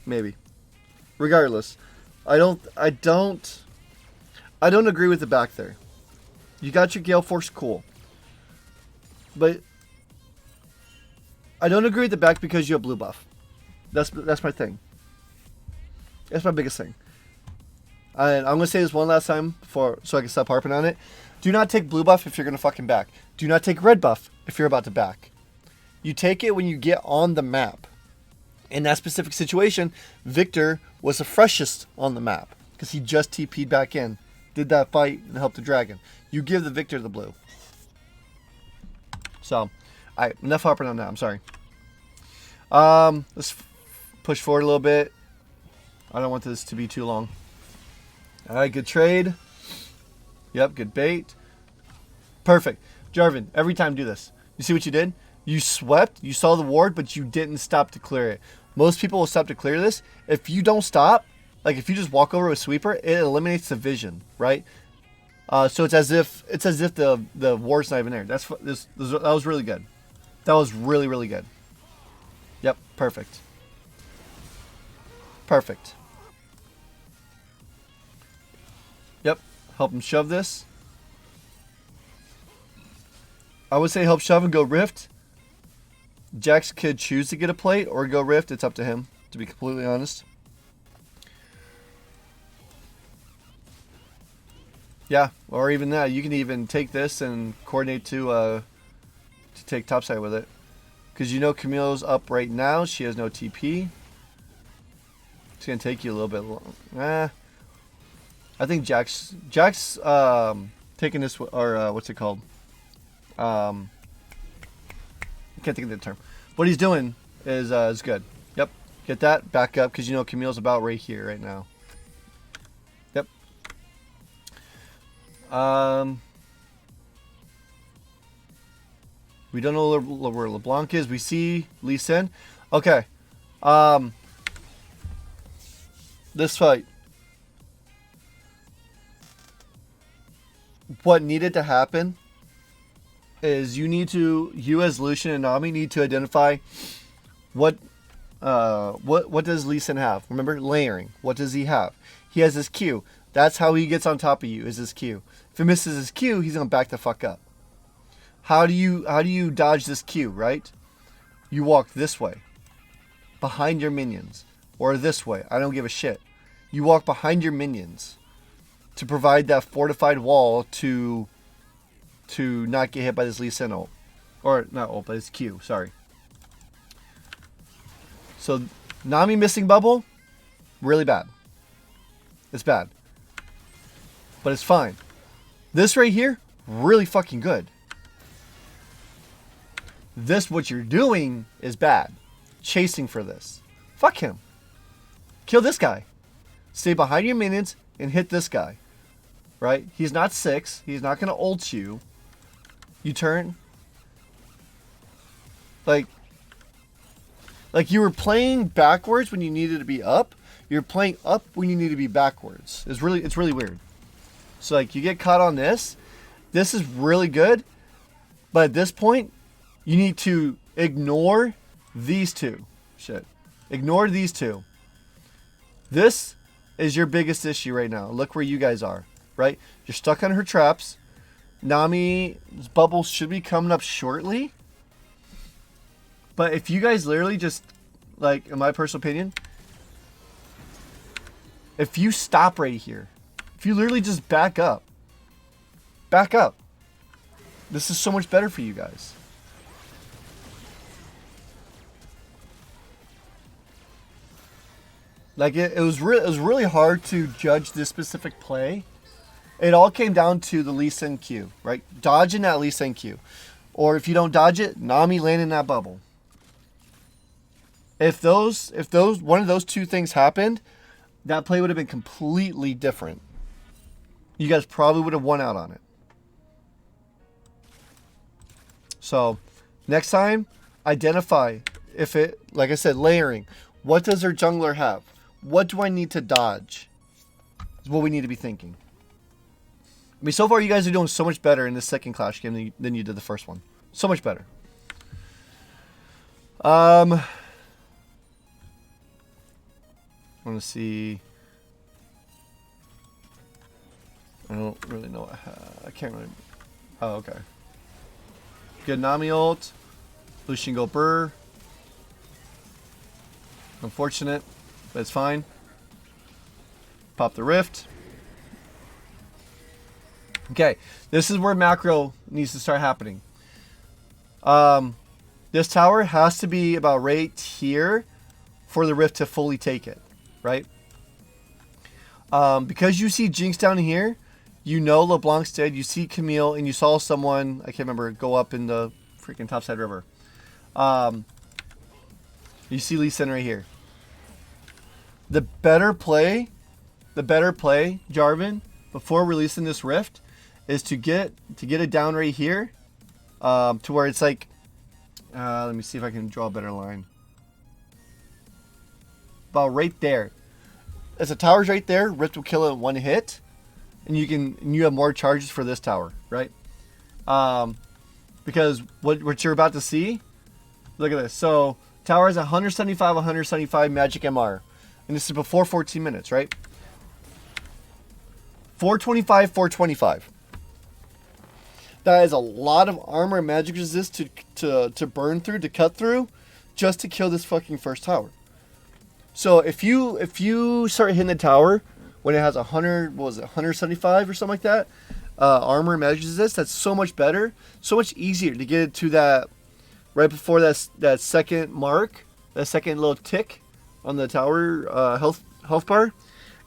Maybe. Regardless, I don't agree with the back there. You got your Gale Force, cool. But I don't agree with the back because you have blue buff. That's my thing. That's my biggest thing. And I'm going to say this one last time so I can stop harping on it. Do not take blue buff if you're going to fucking back. Do not take red buff if you're about to back. You take it when you get on the map. In that specific situation, Victor was the freshest on the map because he just TP'd back in, did that fight, and helped the dragon. You give the Victor the blue. So, alright, enough harping on that. I'm sorry. Let's push forward a little bit. I don't want this to be too long. Alright, good trade. Yep, good bait. Perfect. Jarvan, every time do this. You see what you did? You swept, you saw the ward, but you didn't stop to clear it. Most people will stop to clear this. If you don't stop, like if you just walk over with sweeper, it eliminates the vision, right? So it's as if the ward's not even there. That was really good. That was really, really good. Yep, perfect. Perfect. Yep. Help him shove this. I would say help shove and go Rift. Jax could choose to get a plate or go Rift. It's up to him, to be completely honest. Yeah, or even that. You can even take this and coordinate to take topside with it. Because you know Camille's up right now. She has no TP. It's going to take you a little bit long. I think Jax taking this, or what's it called? I can't think of the term. What he's doing is good. Yep. Get that. Back up, because you know Camille's about right here right now. Yep. We don't know where LeBlanc is. We see Lee Sin. Okay. This fight. What needed to happen is you as Lucian and Nami need to identify what does Lee Sin have? Remember, layering. What does he have? He has his Q. That's how he gets on top of you, is his Q. If he misses his Q, he's gonna back the fuck up. How do you dodge this Q, right? You walk this way. Behind your minions. Or this way. I don't give a shit. You walk behind your minions to provide that fortified wall to not get hit by this Lee Sin ult. Or not ult, but his Q, sorry. So Nami missing bubble, really bad. It's bad. But it's fine. This right here, really fucking good. This, what you're doing, is bad. Chasing for this. Fuck him. Kill this guy. Stay behind your minions and hit this guy. Right? He's not 6. He's not going to ult you. You turn. Like you were playing backwards when you needed to be up. You're playing up when you need to be backwards. It's really weird. So like you get caught on this. This is really good. But at this point, you need to ignore these two. Shit. Ignore these two. This is your biggest issue right now. Look where you guys are, right? You're stuck on her traps. Nami's bubble should be coming up shortly. But if you guys literally just, like, in my personal opinion, if you stop right here, if you literally just back up, this is so much better for you guys. Like it was really hard to judge this specific play. It all came down to the Lee Sin Q, right? Dodging that Lee Sin Q. Or if you don't dodge it, Nami landing that bubble. If one of those two things happened, that play would have been completely different. You guys probably would have won out on it. So, next time, identify if it, like I said, layering. What does their jungler have? What do I need to dodge? Is what we need to be thinking. I mean, so far you guys are doing so much better in this second Clash game than you did the first one. So much better. I want to see. I don't really know what I can't really. Oh, okay. Good Nami ult. Lucian go burr. Unfortunate, but it's fine. Pop the rift. Okay, this is where macro needs to start happening. This tower has to be about right here for the rift to fully take it, right? Because you see Jinx down here, you know LeBlanc's dead, you see Camille, and you saw someone, I can't remember, go up in the freaking topside river. You see Lee Sin right here. The better play, Jarvan, before releasing this rift, is to get it down right here, to where it's like, let me see if I can draw a better line. About right there. As the tower's right there, rift will kill it in one hit, and you have more charges for this tower, right? Because what you're about to see, look at this. So tower has 175 magic MR. And this is before 14 minutes, right? 425, 425. That is a lot of armor and magic resist to burn through, to cut through, just to kill this fucking first tower. So if you start hitting the tower when it has 100, what was it, 175 or something like that, armor and magic resist, that's so much better, so much easier to get it to that right before that second mark, that second little tick on the tower health bar.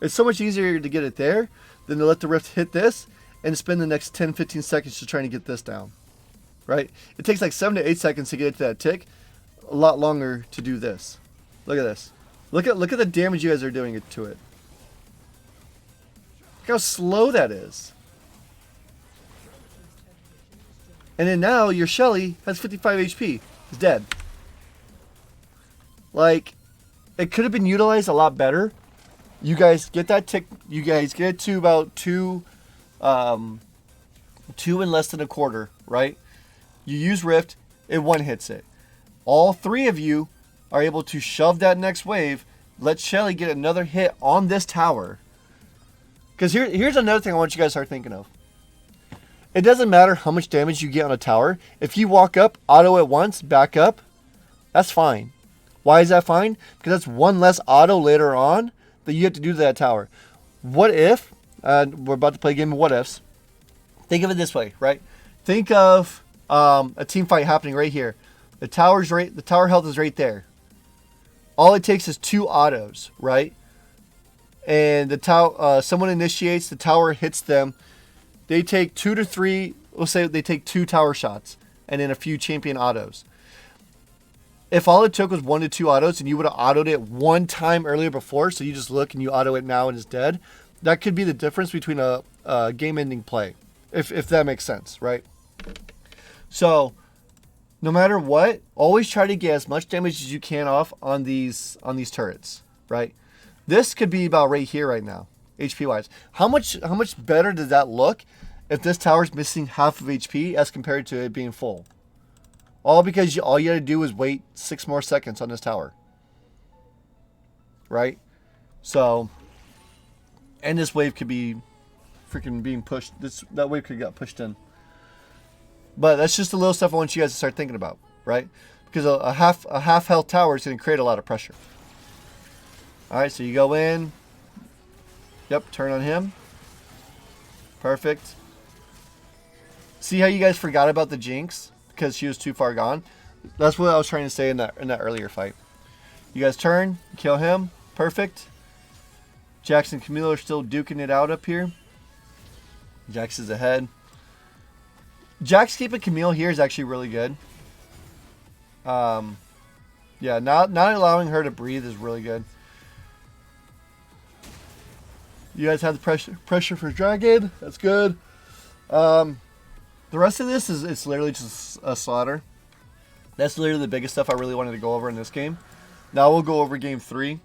It's so much easier to get it there than to let the rift hit this and spend the next 10-15 seconds just trying to get this down, right? It takes like 7 to 8 seconds to get it to that tick, a lot longer to do this. Look at this. Look at the damage you guys are doing to it. Look how slow that is. And then now your Shelly has 55 HP. Is dead. Like, it could have been utilized a lot better. You guys get that tick. You guys get it to about 2 and less than a quarter, right? You use Rift, it one hits it. All 3 of you are able to shove that next wave, let Shelly get another hit on this tower. Because here's another thing I want you guys to start thinking of. It doesn't matter how much damage you get on a tower. If you walk up, auto it once, back up, that's fine. Why is that fine? Because that's one less auto later on that you have to do to that tower. What if, we're about to play a game of what ifs. Think of it this way, right? Think of a team fight happening right here. The tower health is right there. All it takes is 2 autos, right? And the someone initiates, the tower hits them. They take 2 to 3, we'll say they take 2 tower shots and then a few champion autos. If all it took was 1 to 2 autos and you would have autoed it one time earlier before, so you just look and you auto it now and it's dead, that could be the difference between a game-ending play, if that makes sense, right? So, no matter what, always try to get as much damage as you can off on these turrets, right? This could be about right here right now, HP wise. How much better does that look if this tower's missing half of HP as compared to it being full? All because all you had to do was wait 6 more seconds on this tower, right? So, and this wave could be freaking being pushed. That wave could get pushed in. But that's just the little stuff I want you guys to start thinking about, right? Because a half health tower is going to create a lot of pressure. All right, so you go in. Yep, turn on him. Perfect. See how you guys forgot about the Jinx because she was too far gone? That's what I was trying to say in that earlier fight. You guys turn, kill him. Perfect. Jax and Camille are still duking it out up here. Jax is ahead. Jax keeping Camille here is actually really good. Yeah, not allowing her to breathe is really good. You guys have the pressure for Dragon. That's good. The rest of this is it's literally just a slaughter. That's literally the biggest stuff I really wanted to go over in this game. Now we'll go over game 3.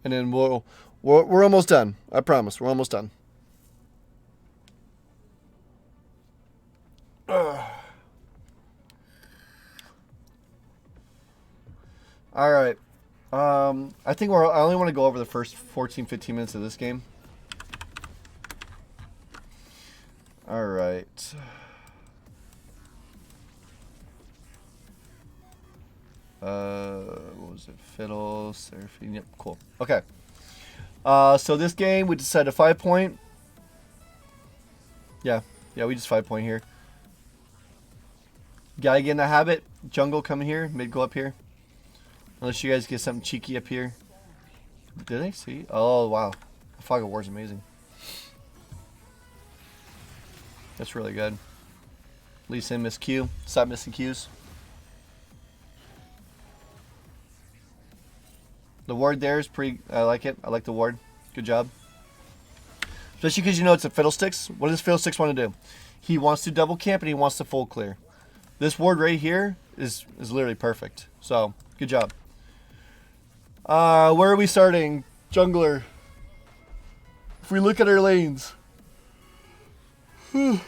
And then we're almost done. I promise. We're almost done. All right. I think I only want to go over the first 14-15 minutes of this game. All right. What was it? Fiddle, Seraphine. Yep, cool. Okay. So this game, we decided 5-point. Yeah, we just 5-point here. Gotta get in the habit. Jungle coming here. Mid go up here. Unless you guys get something cheeky up here. Did I see? Oh, wow. Fog of War is amazing. That's really good. Lee Sin miss Q. Stop missing Qs. The ward there is pretty... I like it. I like the ward. Good job. Especially because you know it's a Fiddlesticks. What does Fiddlesticks want to do? He wants to double camp and he wants to full clear. This ward right here is literally perfect. So, good job. Where are we starting? Jungler. If we look at our lanes. Good.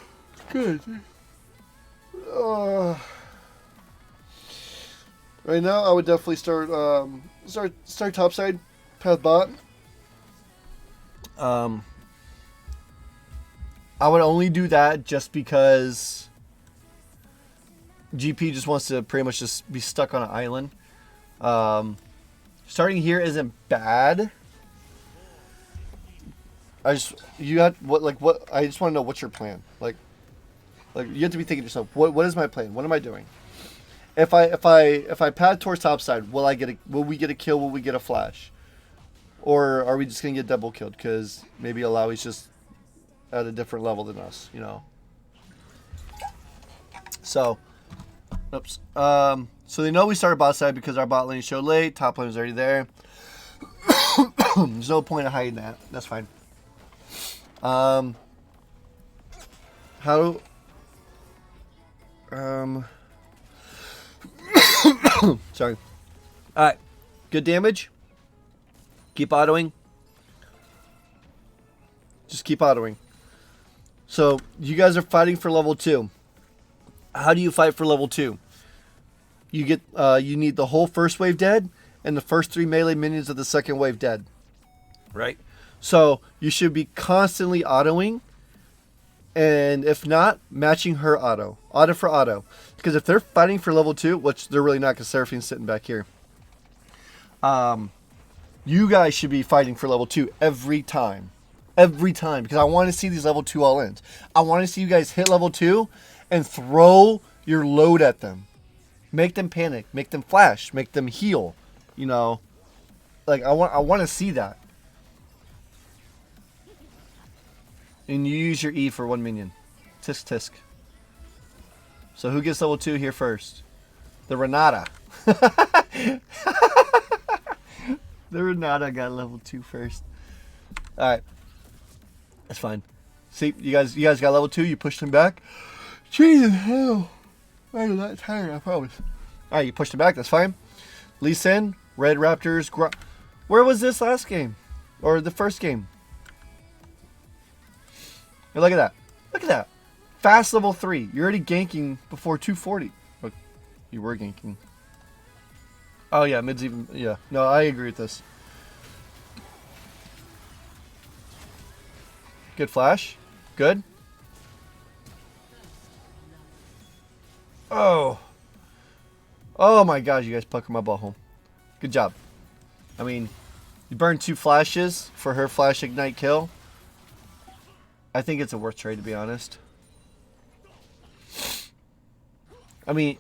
Right now, I would definitely start topside, path bot. I would only do that just because GP just wants to pretty much just be stuck on an island. Starting here isn't bad. I just want to know what's your plan. Like you have to be thinking to yourself, what is my plan? What am I doing? If I pad towards topside, will we get a kill? Will we get a flash? Or are we just gonna get double killed because maybe Alawi's just at a different level than us, you know? So, oops. So they know we started bot side because our bot lane showed late. Top lane was already there. There's no point of hiding that. That's fine. Sorry. Alright. Good damage. Keep autoing. Just keep autoing. So, you guys are fighting for level 2. How do you fight for level 2? You get, you need the whole first wave dead and the first 3 melee minions of the second wave dead. Right? So, you should be constantly autoing. And if not, matching her auto. Auto for auto. Because if they're fighting for level 2, which they're really not because Seraphine's sitting back here. You guys should be fighting for level 2 every time. Every time. Because I want to see these level 2 all-ins. I want to see you guys hit level 2 and throw your load at them. Make them panic. Make them flash. Make them heal. You know. Like, I want to see that. And you use your E for 1 minion. Tisk tisk. So who gets level 2 here first? The Renata. The Renata got level 2 first. Alright. That's fine. See, you guys got level 2, you pushed him back. Jesus hell. I'm not tired, I promise. Alright, you pushed him back, that's fine. Lee Sin, Red Raptors, where was this last game? Or the first game? Hey, look at that. Look at that. Fast level 3. You're already ganking before 240. Look, you were ganking. Oh yeah, mid's even. Yeah. No, I agree with this. Good flash. Good. Oh. Oh my gosh, you guys puckered my ball home. Good job. I mean, you burned 2 flashes for her flash ignite kill. I think it's a worth trade, to be honest. I mean,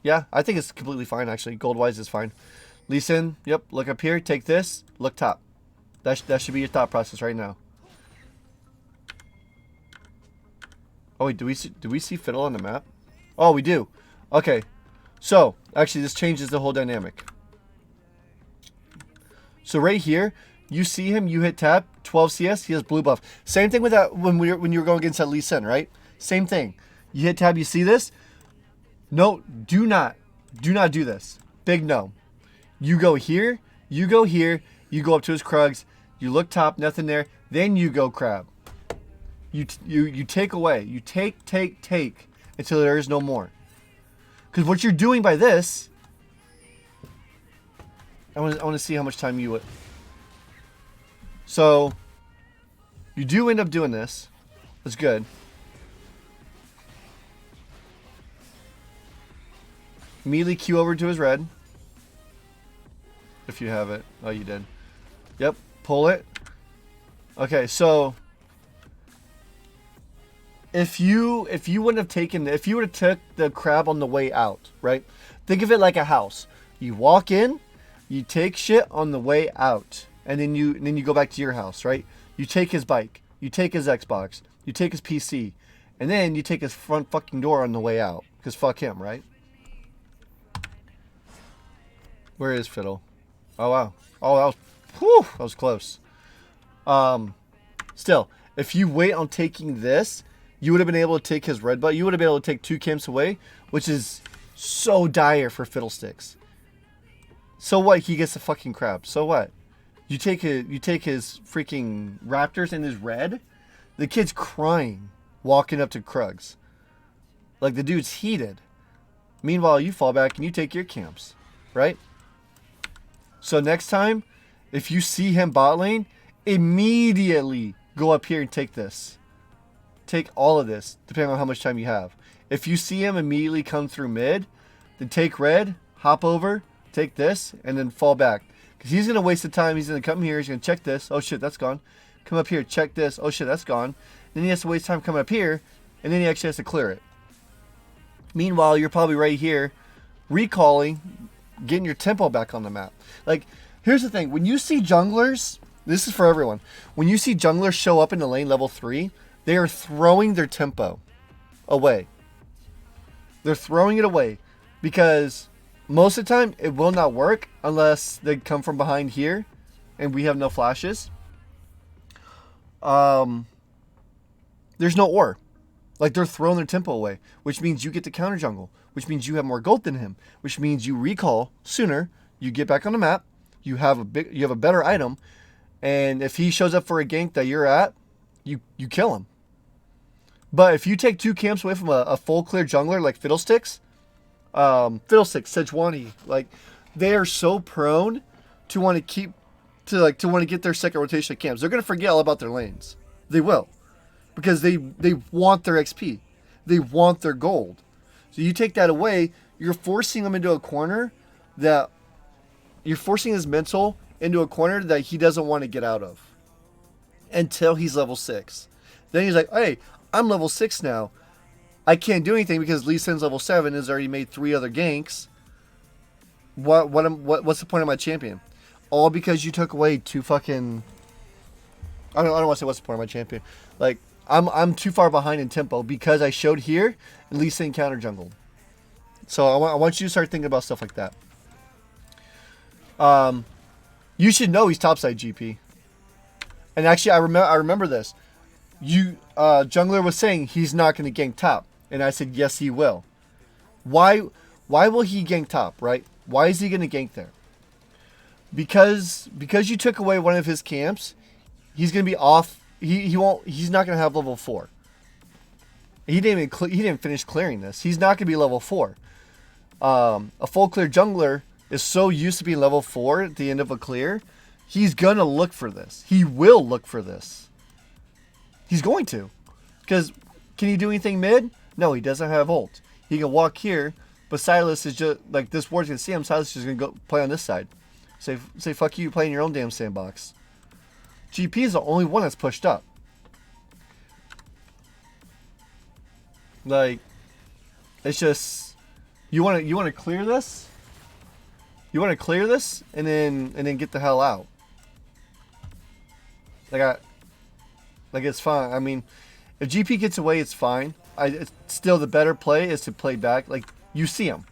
yeah, I think it's completely fine, actually. Gold-wise is fine. Lee Sin, yep, look up here, take this, look top. That should be your thought process right now. Oh, wait, do we see Fiddle on the map? Oh, we do. Okay, so, actually, this changes the whole dynamic. So right here, you see him, you hit tab, 12 CS, he has blue buff. Same thing with that when you were going against that Lee Sin, right? Same thing. You hit tab, you see this? No, do not do this. Big no. You go here, you go here, you go up to his Krugs, you look top, nothing there, then you go crab. You take away. You take until there is no more. Because what you're doing by this, I want to see how much time you would. So, you do end up doing this. That's good. Immediately Q over to his red. If you have it. Oh, you did. Yep. Pull it. Okay, so if you wouldn't have taken, if you would have took the crab on the way out, right? Think of it like a house. You walk in, you take shit on the way out, and then you go back to your house, right? You take his bike, you take his Xbox, you take his PC, and then you take his front fucking door on the way out, because fuck him, right? Where is Fiddle? Oh wow. Oh, that was close. Still, if you wait on taking this, you would have been able to take his red butt. You would have been able to take 2 camps away, which is so dire for Fiddlesticks. So what? He gets the fucking crab. So what? You take his freaking Raptors and his red. The kid's crying, walking up to Krugs. Like the dude's heated. Meanwhile, you fall back and you take your camps, right? So next time, if you see him bot lane, immediately go up here and take this. Take all of this, depending on how much time you have. If you see him immediately come through mid, then take red, hop over, take this, and then fall back. Because he's going to waste the time. He's going to come here. He's going to check this. Oh, shit, that's gone. Come up here, check this. Oh, shit, that's gone. Then he has to waste time coming up here, and then he actually has to clear it. Meanwhile, you're probably right here, recalling, getting your tempo back on the map. Like, here's the thing. When you see junglers, this is for everyone. When you see junglers show up in the lane level 3, they are throwing their tempo away. They're throwing it away because most of the time it will not work unless they come from behind here and we have no flashes. There's no ore. Like, they're throwing their tempo away, which means you get to counter jungle, which means you have more gold than him, which means you recall sooner, you get back on the map, you have a better item, and if he shows up for a gank that you're at, you kill him. But if you take 2 camps away from a full clear jungler like Fiddlesticks, Sejuani, like, they are so prone to want to get their second rotation of camps. They're going to forget all about their lanes. They will. Because they want their XP. They want their gold. So you take that away, you're forcing them into a corner that... You're forcing his mental into a corner that he doesn't want to get out of. Until he's level 6. Then he's like, hey, I'm level 6 now. I can't do anything because Lee Sin's level 7 has already made 3 other ganks. What's the point of my champion? All because you took away 2 fucking... I don't want to say what's the point of my champion. Like, I'm too far behind in tempo because I showed here and Lee Sin counter jungled. So I want you to start thinking about stuff like that. You should know he's topside GP. And actually, I remember this. Jungler was saying he's not going to gank top, and I said yes, he will. Why will he gank top? Right? Why is he going to gank there? Because you took away one of his camps, he's going to be off. He's not going to have level 4. He didn't finish clearing this. He's not going to be level 4. A full clear jungler is so used to being level 4 at the end of a clear. He's going to look for this. He will look for this. He's going to. Because can he do anything mid? No, he doesn't have ult. He can walk here, but Silas is just, like, this ward's going to see him. Silas is just going to go play on this side. Say fuck you, play in your own damn sandbox. GP is the only one that's pushed up. Like, it's just, you want to clear this? You want to clear this and then get the hell out. Like it's fine. I mean, if GP gets away, it's fine. It's still the better play is to play back. Like, you see him.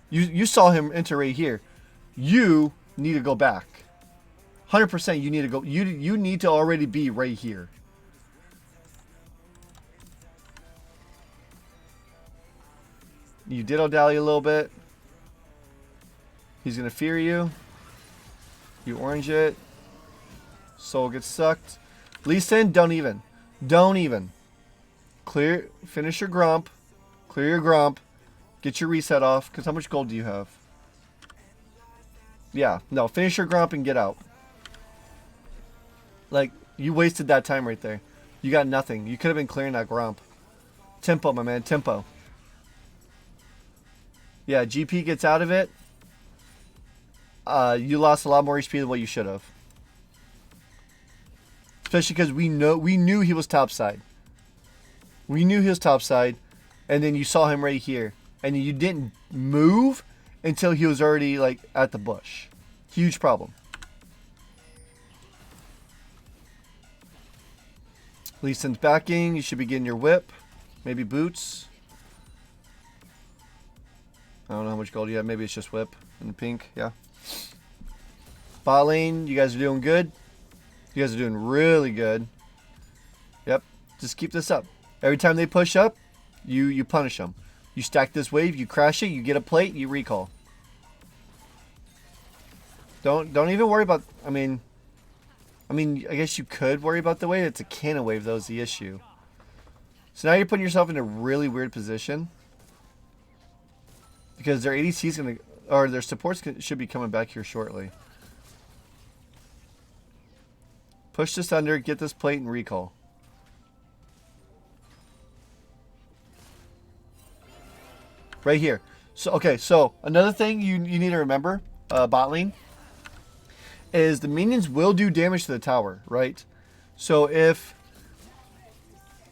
You saw him enter right here. You need to go back. 100% you need to go. You need to already be right here. You diddle-dally a little bit. He's going to fear you. You orange it. Soul gets sucked. Lee Sin, don't even. Don't even. Clear. Finish your grump. Clear your grump. Get your reset off. Because how much gold do you have? Yeah. No, finish your grump and get out. Like, you wasted that time right there. You got nothing. You could have been clearing that grump. Tempo, my man. Tempo. Yeah, GP gets out of it. You lost a lot more HP than what you should have. Especially because we knew he was topside. We knew he was topside. And then you saw him right here. And you didn't move until he was already, like, at the bush. Huge problem. Lee Sin's backing. You should be getting your whip. Maybe boots. I don't know how much gold you have. Maybe it's just whip and pink. Yeah. Bot lane, you guys are doing good. You guys are doing really good. Yep. Just keep this up. Every time they push up, you punish them. You stack this wave, you crash it, you get a plate, you recall. Don't even worry about. I mean, I guess you could worry about the wave. It's a cannon wave, though, is the issue. So now you're putting yourself in a really weird position. Because their ADC is going to, or their supports should be coming back here shortly. Push this under, get this plate, and recall. Right here. So, okay, so another thing you need to remember, bot lane, is the minions will do damage to the tower, right? So if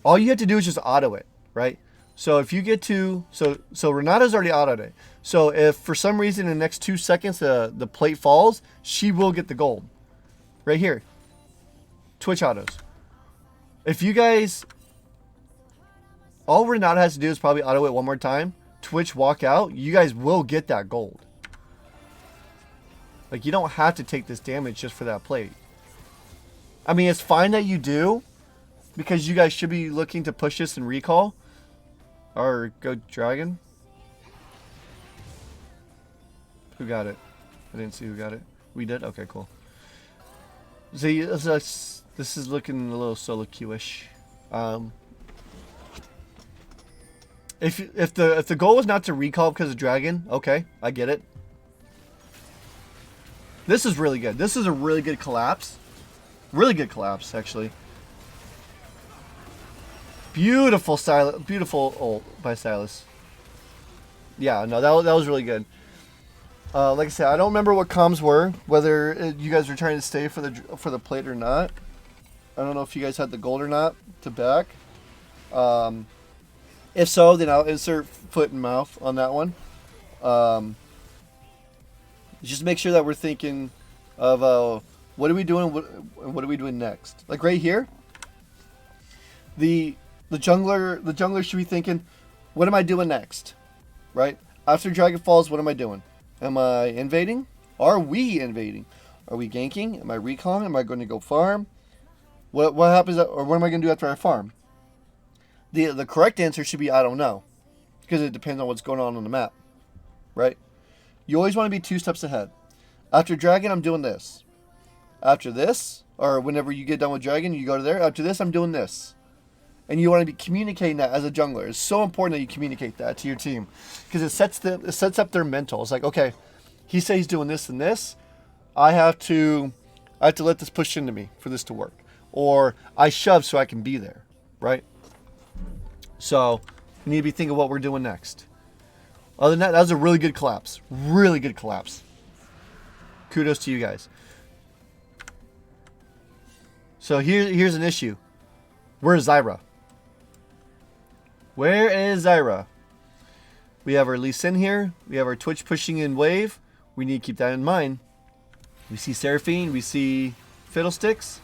all you have to do is just auto it, right? So if you get to, so Renata's already autoed it. So if for some reason in the next 2 seconds the plate falls, she will get the gold. Right here. Twitch autos. If you guys, all Renata has to do is probably auto it one more time, Twitch walk out, you guys will get that gold. Like, you don't have to take this damage just for that plate. I mean, it's fine that you do, because you guys should be looking to push this and recall. Or go dragon. Who got it? I didn't see who got it. We did? Okay, cool. See, this is looking a little solo queue-ish. If the goal was not to recall because of dragon, okay, I get it. This is really good. This is a really good collapse. Really good collapse, actually. Beautiful Silas. Beautiful ult by Silas. Yeah, no, that was really good. Like I said, I don't remember what comms were, whether you guys were trying to stay for the plate or not. I don't know if you guys had the gold or not to back. If so, then I'll insert foot and mouth on that one. Just make sure that we're thinking of what are we doing, what are we doing next. Like right here, the jungler should be thinking, what am I doing next, right? After Dragon Falls, what am I doing? Am I invading? Are we invading? Are we ganking? Am I recalling? Am I going to go farm? What happens, or what am I going to do after I farm? The correct answer should be I don't know, because it depends on what's going on the map, right? You always want to be 2 steps ahead. After Dragon, I'm doing this. After this, or whenever you get done with Dragon, you go to there. After this, I'm doing this. And you want to be communicating that as a jungler. It's so important that you communicate that to your team, because it sets up their mental. It's like, okay, he says he's doing this and this. I have to let this push into me for this to work, or I shove so I can be there, right? So we need to be thinking what we're doing next. Other than that, that was a really good collapse. Really good collapse. Kudos to you guys. So here's an issue. Where's Zyra? Where is Zyra? We have our Lee Sin here. We have our Twitch pushing in wave. We need to keep that in mind. We see Seraphine. We see Fiddlesticks.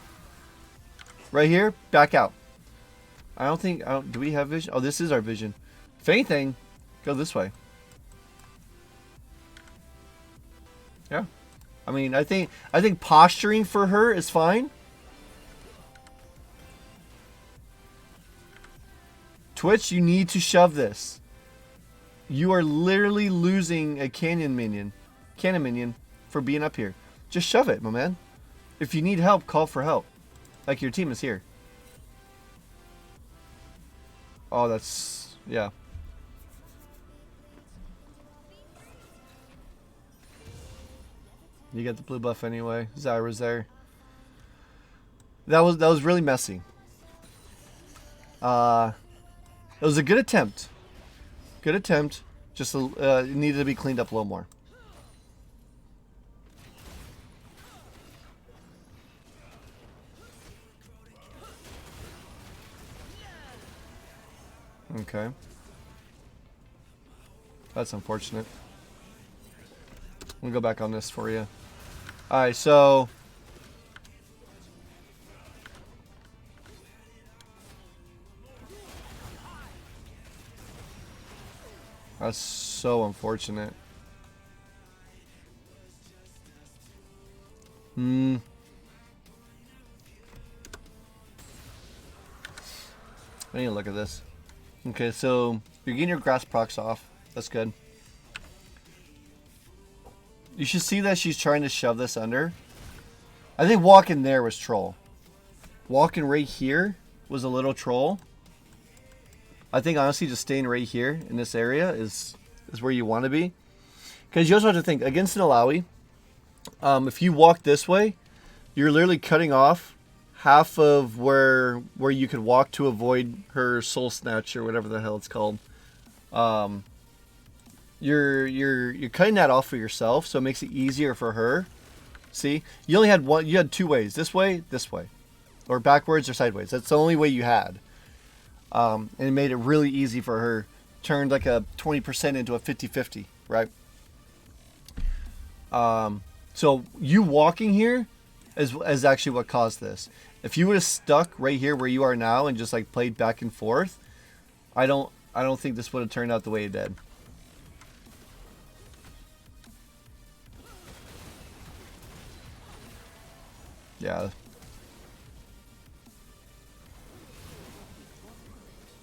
Right here. Back out. Do we have vision? Oh, this is our vision. If anything, go this way. Yeah. I mean, I think posturing for her is fine. Twitch, you need to shove this. You are literally losing a cannon minion for being up here. Just shove it, my man. If you need help, call for help. Like your team is here. Oh, that's, yeah. You get the blue buff anyway. Zyra's there. That was really messy. It was a good attempt. Good attempt. Just it needed to be cleaned up a little more. Okay. That's unfortunate. Let me go back on this for you. Alright, so that's so unfortunate. I need to look at this. Okay, so you're getting your grass procs off. That's good. You should see that she's trying to shove this under. I think walking there was troll. Walking right here was a little troll. I think honestly just staying right here in this area is is where you want to be. Because you also have to think, against an Alawi, if you walk this way, you're literally cutting off half of where you could walk to avoid her soul snatch or whatever the hell it's called. You're cutting that off for yourself, so it makes it easier for her. See, you only had one. You had two ways: this way, or backwards or sideways. That's the only way you had, and it made it really easy for her. Turned like a 20% into a 50-50, right? So you walking here is actually what caused this. If you would have stuck right here where you are now and just like played back and forth, I don't think this would have turned out the way it did. Yeah.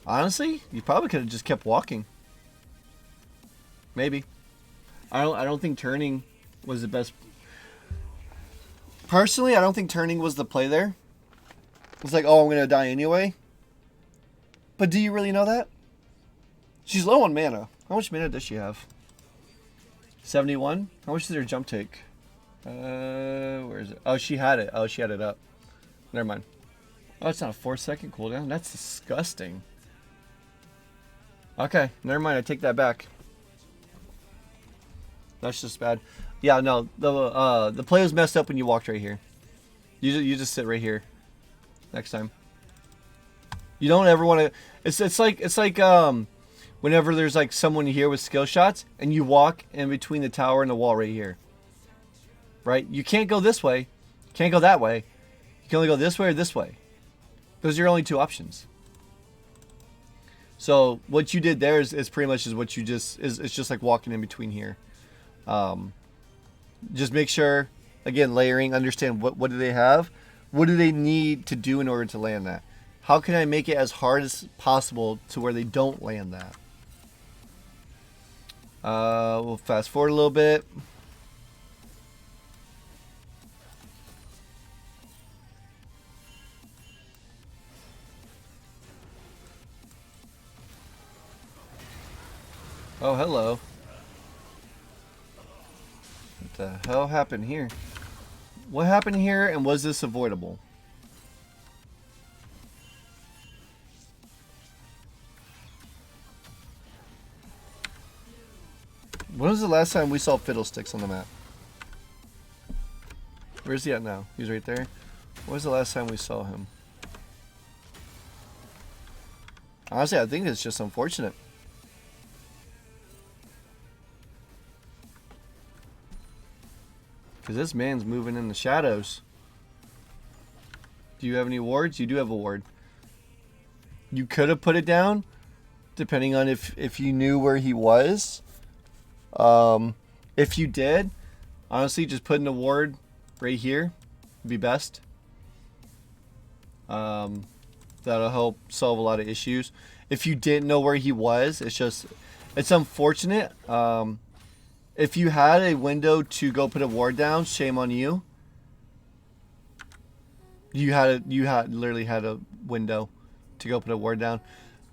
Honestly, you probably could have just kept walking. Maybe. I don't think turning was the best. Personally, I don't think turning was the play there. It's like, oh, I'm gonna die anyway. But do you really know that? She's low on mana. How much mana does she have? 71? How much did her jump take? Where is it? Oh, she had it. Oh, she had it up. Never mind. Oh, it's not a 4-second cooldown. That's disgusting. Okay, never mind. I take that back. That's just bad. Yeah, no. The play was messed up when you walked right here. You just sit right here. Next time. You don't ever want to. It's like whenever there's like someone here with skill shots and you walk in between the tower and the wall right here. Right? You can't go this way. You can't go that way. You can only go this way or this way. Those are your only two options. So what you did there is pretty much what you just it's just like walking in between here. Just make sure, again, layering, understand what do they have, what do they need to do in order to land that. How can I make it as hard as possible to where they don't land that? We'll fast forward a little bit. Oh, hello. What the hell happened here? What happened here, and was this avoidable? When was the last time we saw Fiddlesticks on the map? Where's he at now? He's right there. When was the last time we saw him? Honestly, I think it's just unfortunate. Because this man's moving in the shadows. Do you have any wards? You do have a ward. You could have put it down, depending on if you knew where he was. If you did, honestly, just putting a ward right here would be best. That'll help solve a lot of issues. If you didn't know where he was, it's unfortunate. If you had a window to go put a ward down, shame on you. You literally had a window to go put a ward down.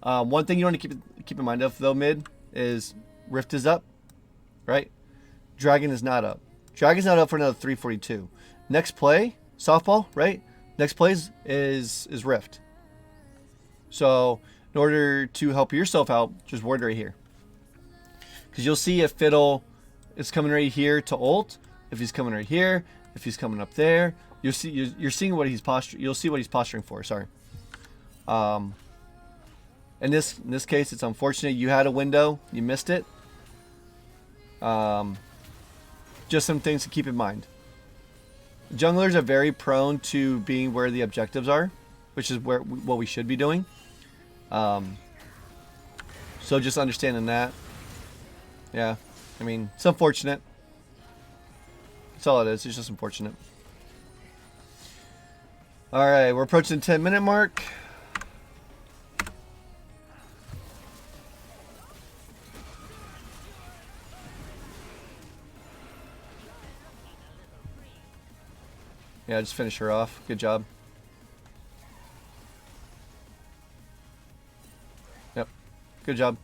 One thing you want to keep in mind of though, mid, is Rift is up, right? Dragon is not up. Dragon's not up for another 342. Next play, softball, right? Next play is Rift. So in order to help yourself out, just ward right here. Because you'll see if Fiddle is coming right here to ult, if he's coming right here, if he's coming up there, you're seeing what he's posturing. You'll see what he's posturing for. Sorry. In this case, it's unfortunate you had a window, you missed it. Just some things to keep in mind. Junglers are very prone to being where the objectives are, which is what we should be doing. So just understanding that. Yeah. I mean, it's unfortunate. That's all it is. It's just unfortunate. Alright, we're approaching the 10-minute mark. Yeah, just finish her off. Good job. Yep. Good job.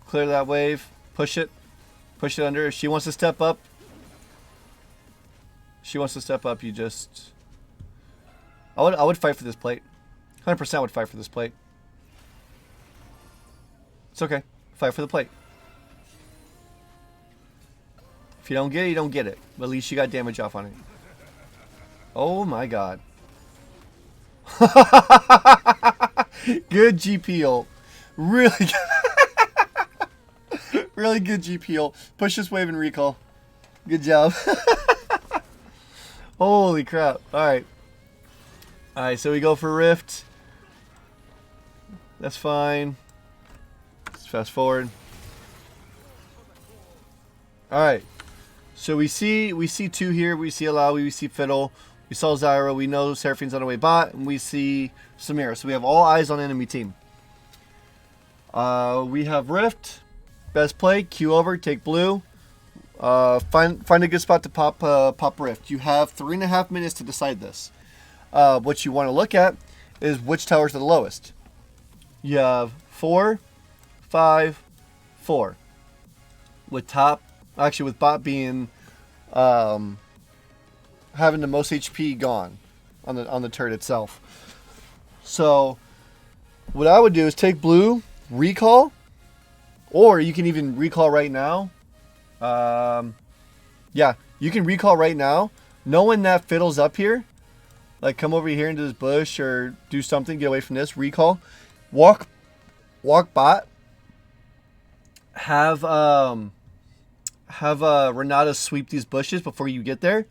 Clear that wave. Push it. Push it under. If she wants to step up. She wants to step up. You just... I would fight for this plate. 100% would fight for this plate. It's okay. Fight for the plate. If you don't get it, you don't get it. But at least you got damage off on it. Oh my god. Good GP ult. Really good. Really good GP ult. Push this wave and recall. Good job. Holy crap. Alright. Alright, so we go for Rift. That's fine. Let's fast forward. Alright. So we see two here. We see Alawi, we see Fiddle. We saw Zyra. We know Seraphine's on the way bot. And we see Samira. So we have all eyes on enemy team. We have Rift. Best play. Q over. Take blue. Find a good spot to pop Rift. You have 3.5 minutes to decide this. What you want to look at is which towers are the lowest. You have 4, 5, 4. With top, actually with bot being having the most HP gone on the turret itself. So what I would do is take blue, recall, or you can even recall right now. Yeah, you can recall right now, knowing that Fiddle's up here. Like, come over here into this bush or do something, get away from this, recall. Walk bot. Have Renata sweep these bushes before you get there.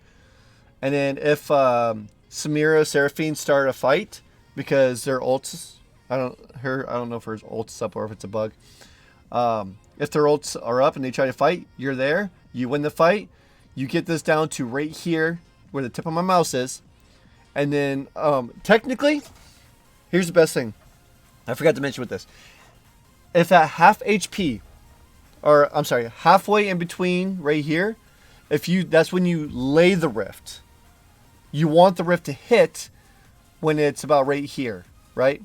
And then if Samira, Seraphine start a fight, because their ults, I don't know if her ult's up or if it's a bug. If their ults are up and they try to fight, you're there. You win the fight. You get this down to right here where the tip of my mouse is. And then, technically, here's the best thing. I forgot to mention with this. If at half HP, or I'm sorry, halfway in between right here, that's when you lay the rift. You want the rift to hit when it's about right here, right?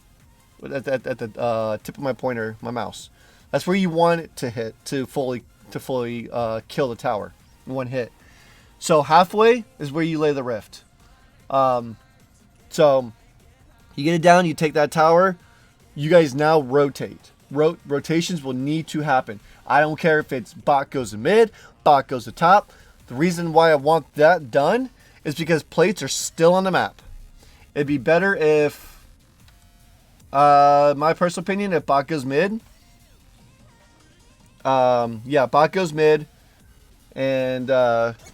At the tip of my pointer, my mouse. That's where you want it to hit to fully kill the tower in one hit. So halfway is where you lay the rift. So you get it down, you take that tower, you guys now rotate. Rotations will need to happen. I don't care if it's bot goes to mid, bot goes to top. The reason why I want that done is because plates are still on the map. It'd be better if, my personal opinion, if bot goes mid. Yeah, bot goes mid and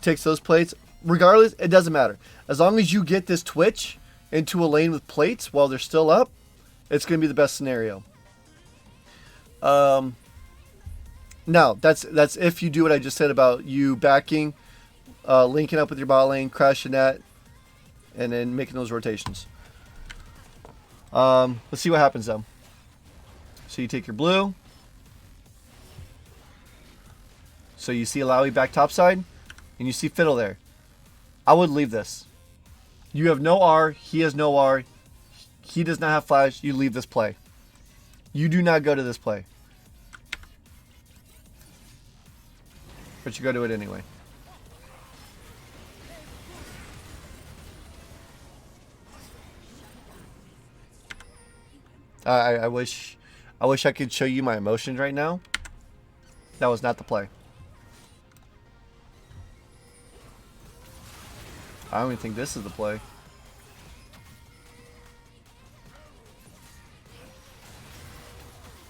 takes those plates. Regardless, it doesn't matter. As long as you get this Twitch into a lane with plates while they're still up, it's going to be the best scenario. Now, that's if you do what I just said about you backing, linking up with your bot lane, crashing that, and then making those rotations. Let's see what happens though. So you take your blue. So you see Alawi back topside, and you see Fiddle there. I would leave this. You have no R. He has no R. He does not have flash. You leave this play. You do not go to this play. But you go to it anyway. I wish I could show you my emotions right now. That was not the play. I don't even think this is the play.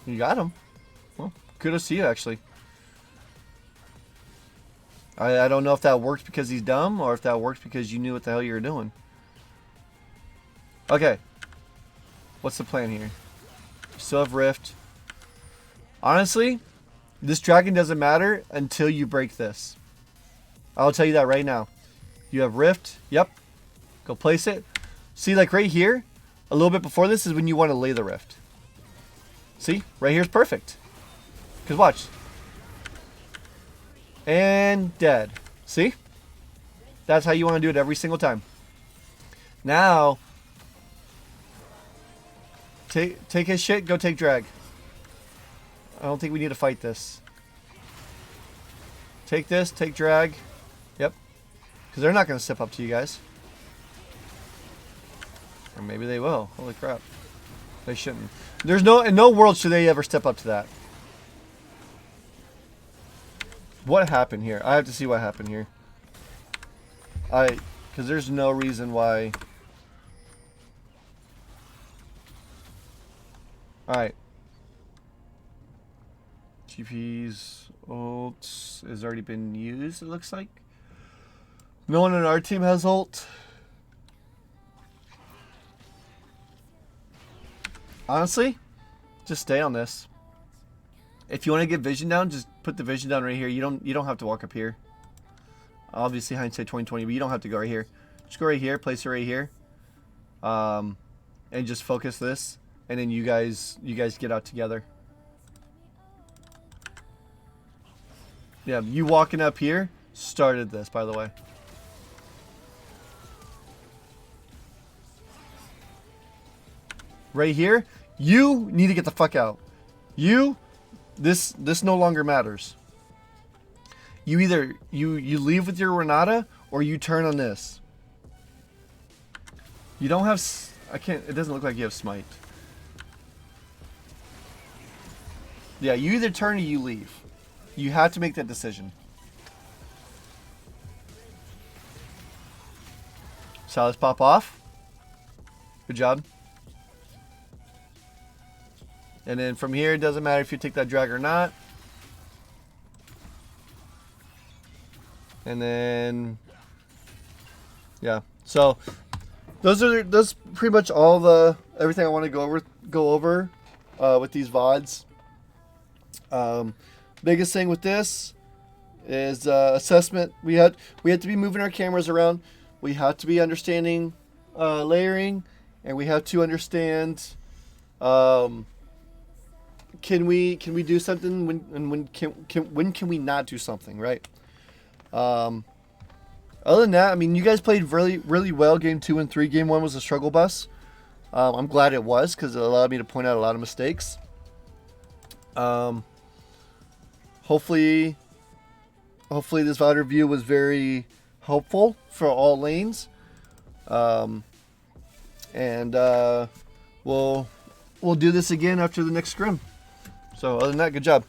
You got him. Well, kudos to you, actually. I don't know if that works because he's dumb or if that works because you knew what the hell you were doing. Okay. What's the plan here? You still have Rift. Honestly, this dragon doesn't matter until you break this. I'll tell you that right now. You have Rift. Yep. Go place it. See, like right here, a little bit before this is when you want to lay the Rift. See? Right here is perfect. Because watch. And dead. See? That's how you want to do it every single time. Now, take his shit, go take drag. I don't think we need to fight this. Take this, take drag. Yep. Because they're not going to step up to you guys. Or maybe they will. Holy crap. They shouldn't. There's no, in no world should they ever step up to that. What happened here? I have to see what happened here. Because there's no reason why. Alright. GP's ult has already been used, it looks like. No one on our team has ult. Honestly, just stay on this. If you want to get vision down, just put the vision down right here. You don't have to walk up here. Obviously, hindsight 2020, but you don't have to go right here. Just go right here, place it right here, and just focus this, and then you guys get out together. Yeah, you walking up here started this, by the way. Right here, you need to get the fuck out. This no longer matters. You either you leave with your Renata or you turn on this. You don't have, I can't, it doesn't look like you have smite. Yeah, you either turn or you leave. You have to make that decision. Silas pop off. Good job. And then from here, it doesn't matter if you take that drag or not. And then, yeah. So that's pretty much all the everything I want to go over with these VODs. Biggest thing with this is assessment. We had to be moving our cameras around. We have to be understanding layering, and we have to understand. Can we do something when can we not do something, right? Other than that, I mean, you guys played really well. Game 2 and 3. Game 1 was a struggle bus. I'm glad it was because it allowed me to point out a lot of mistakes. Hopefully this VOD review was very helpful for all lanes. And we'll do this again after the next scrim. So other than that, good job.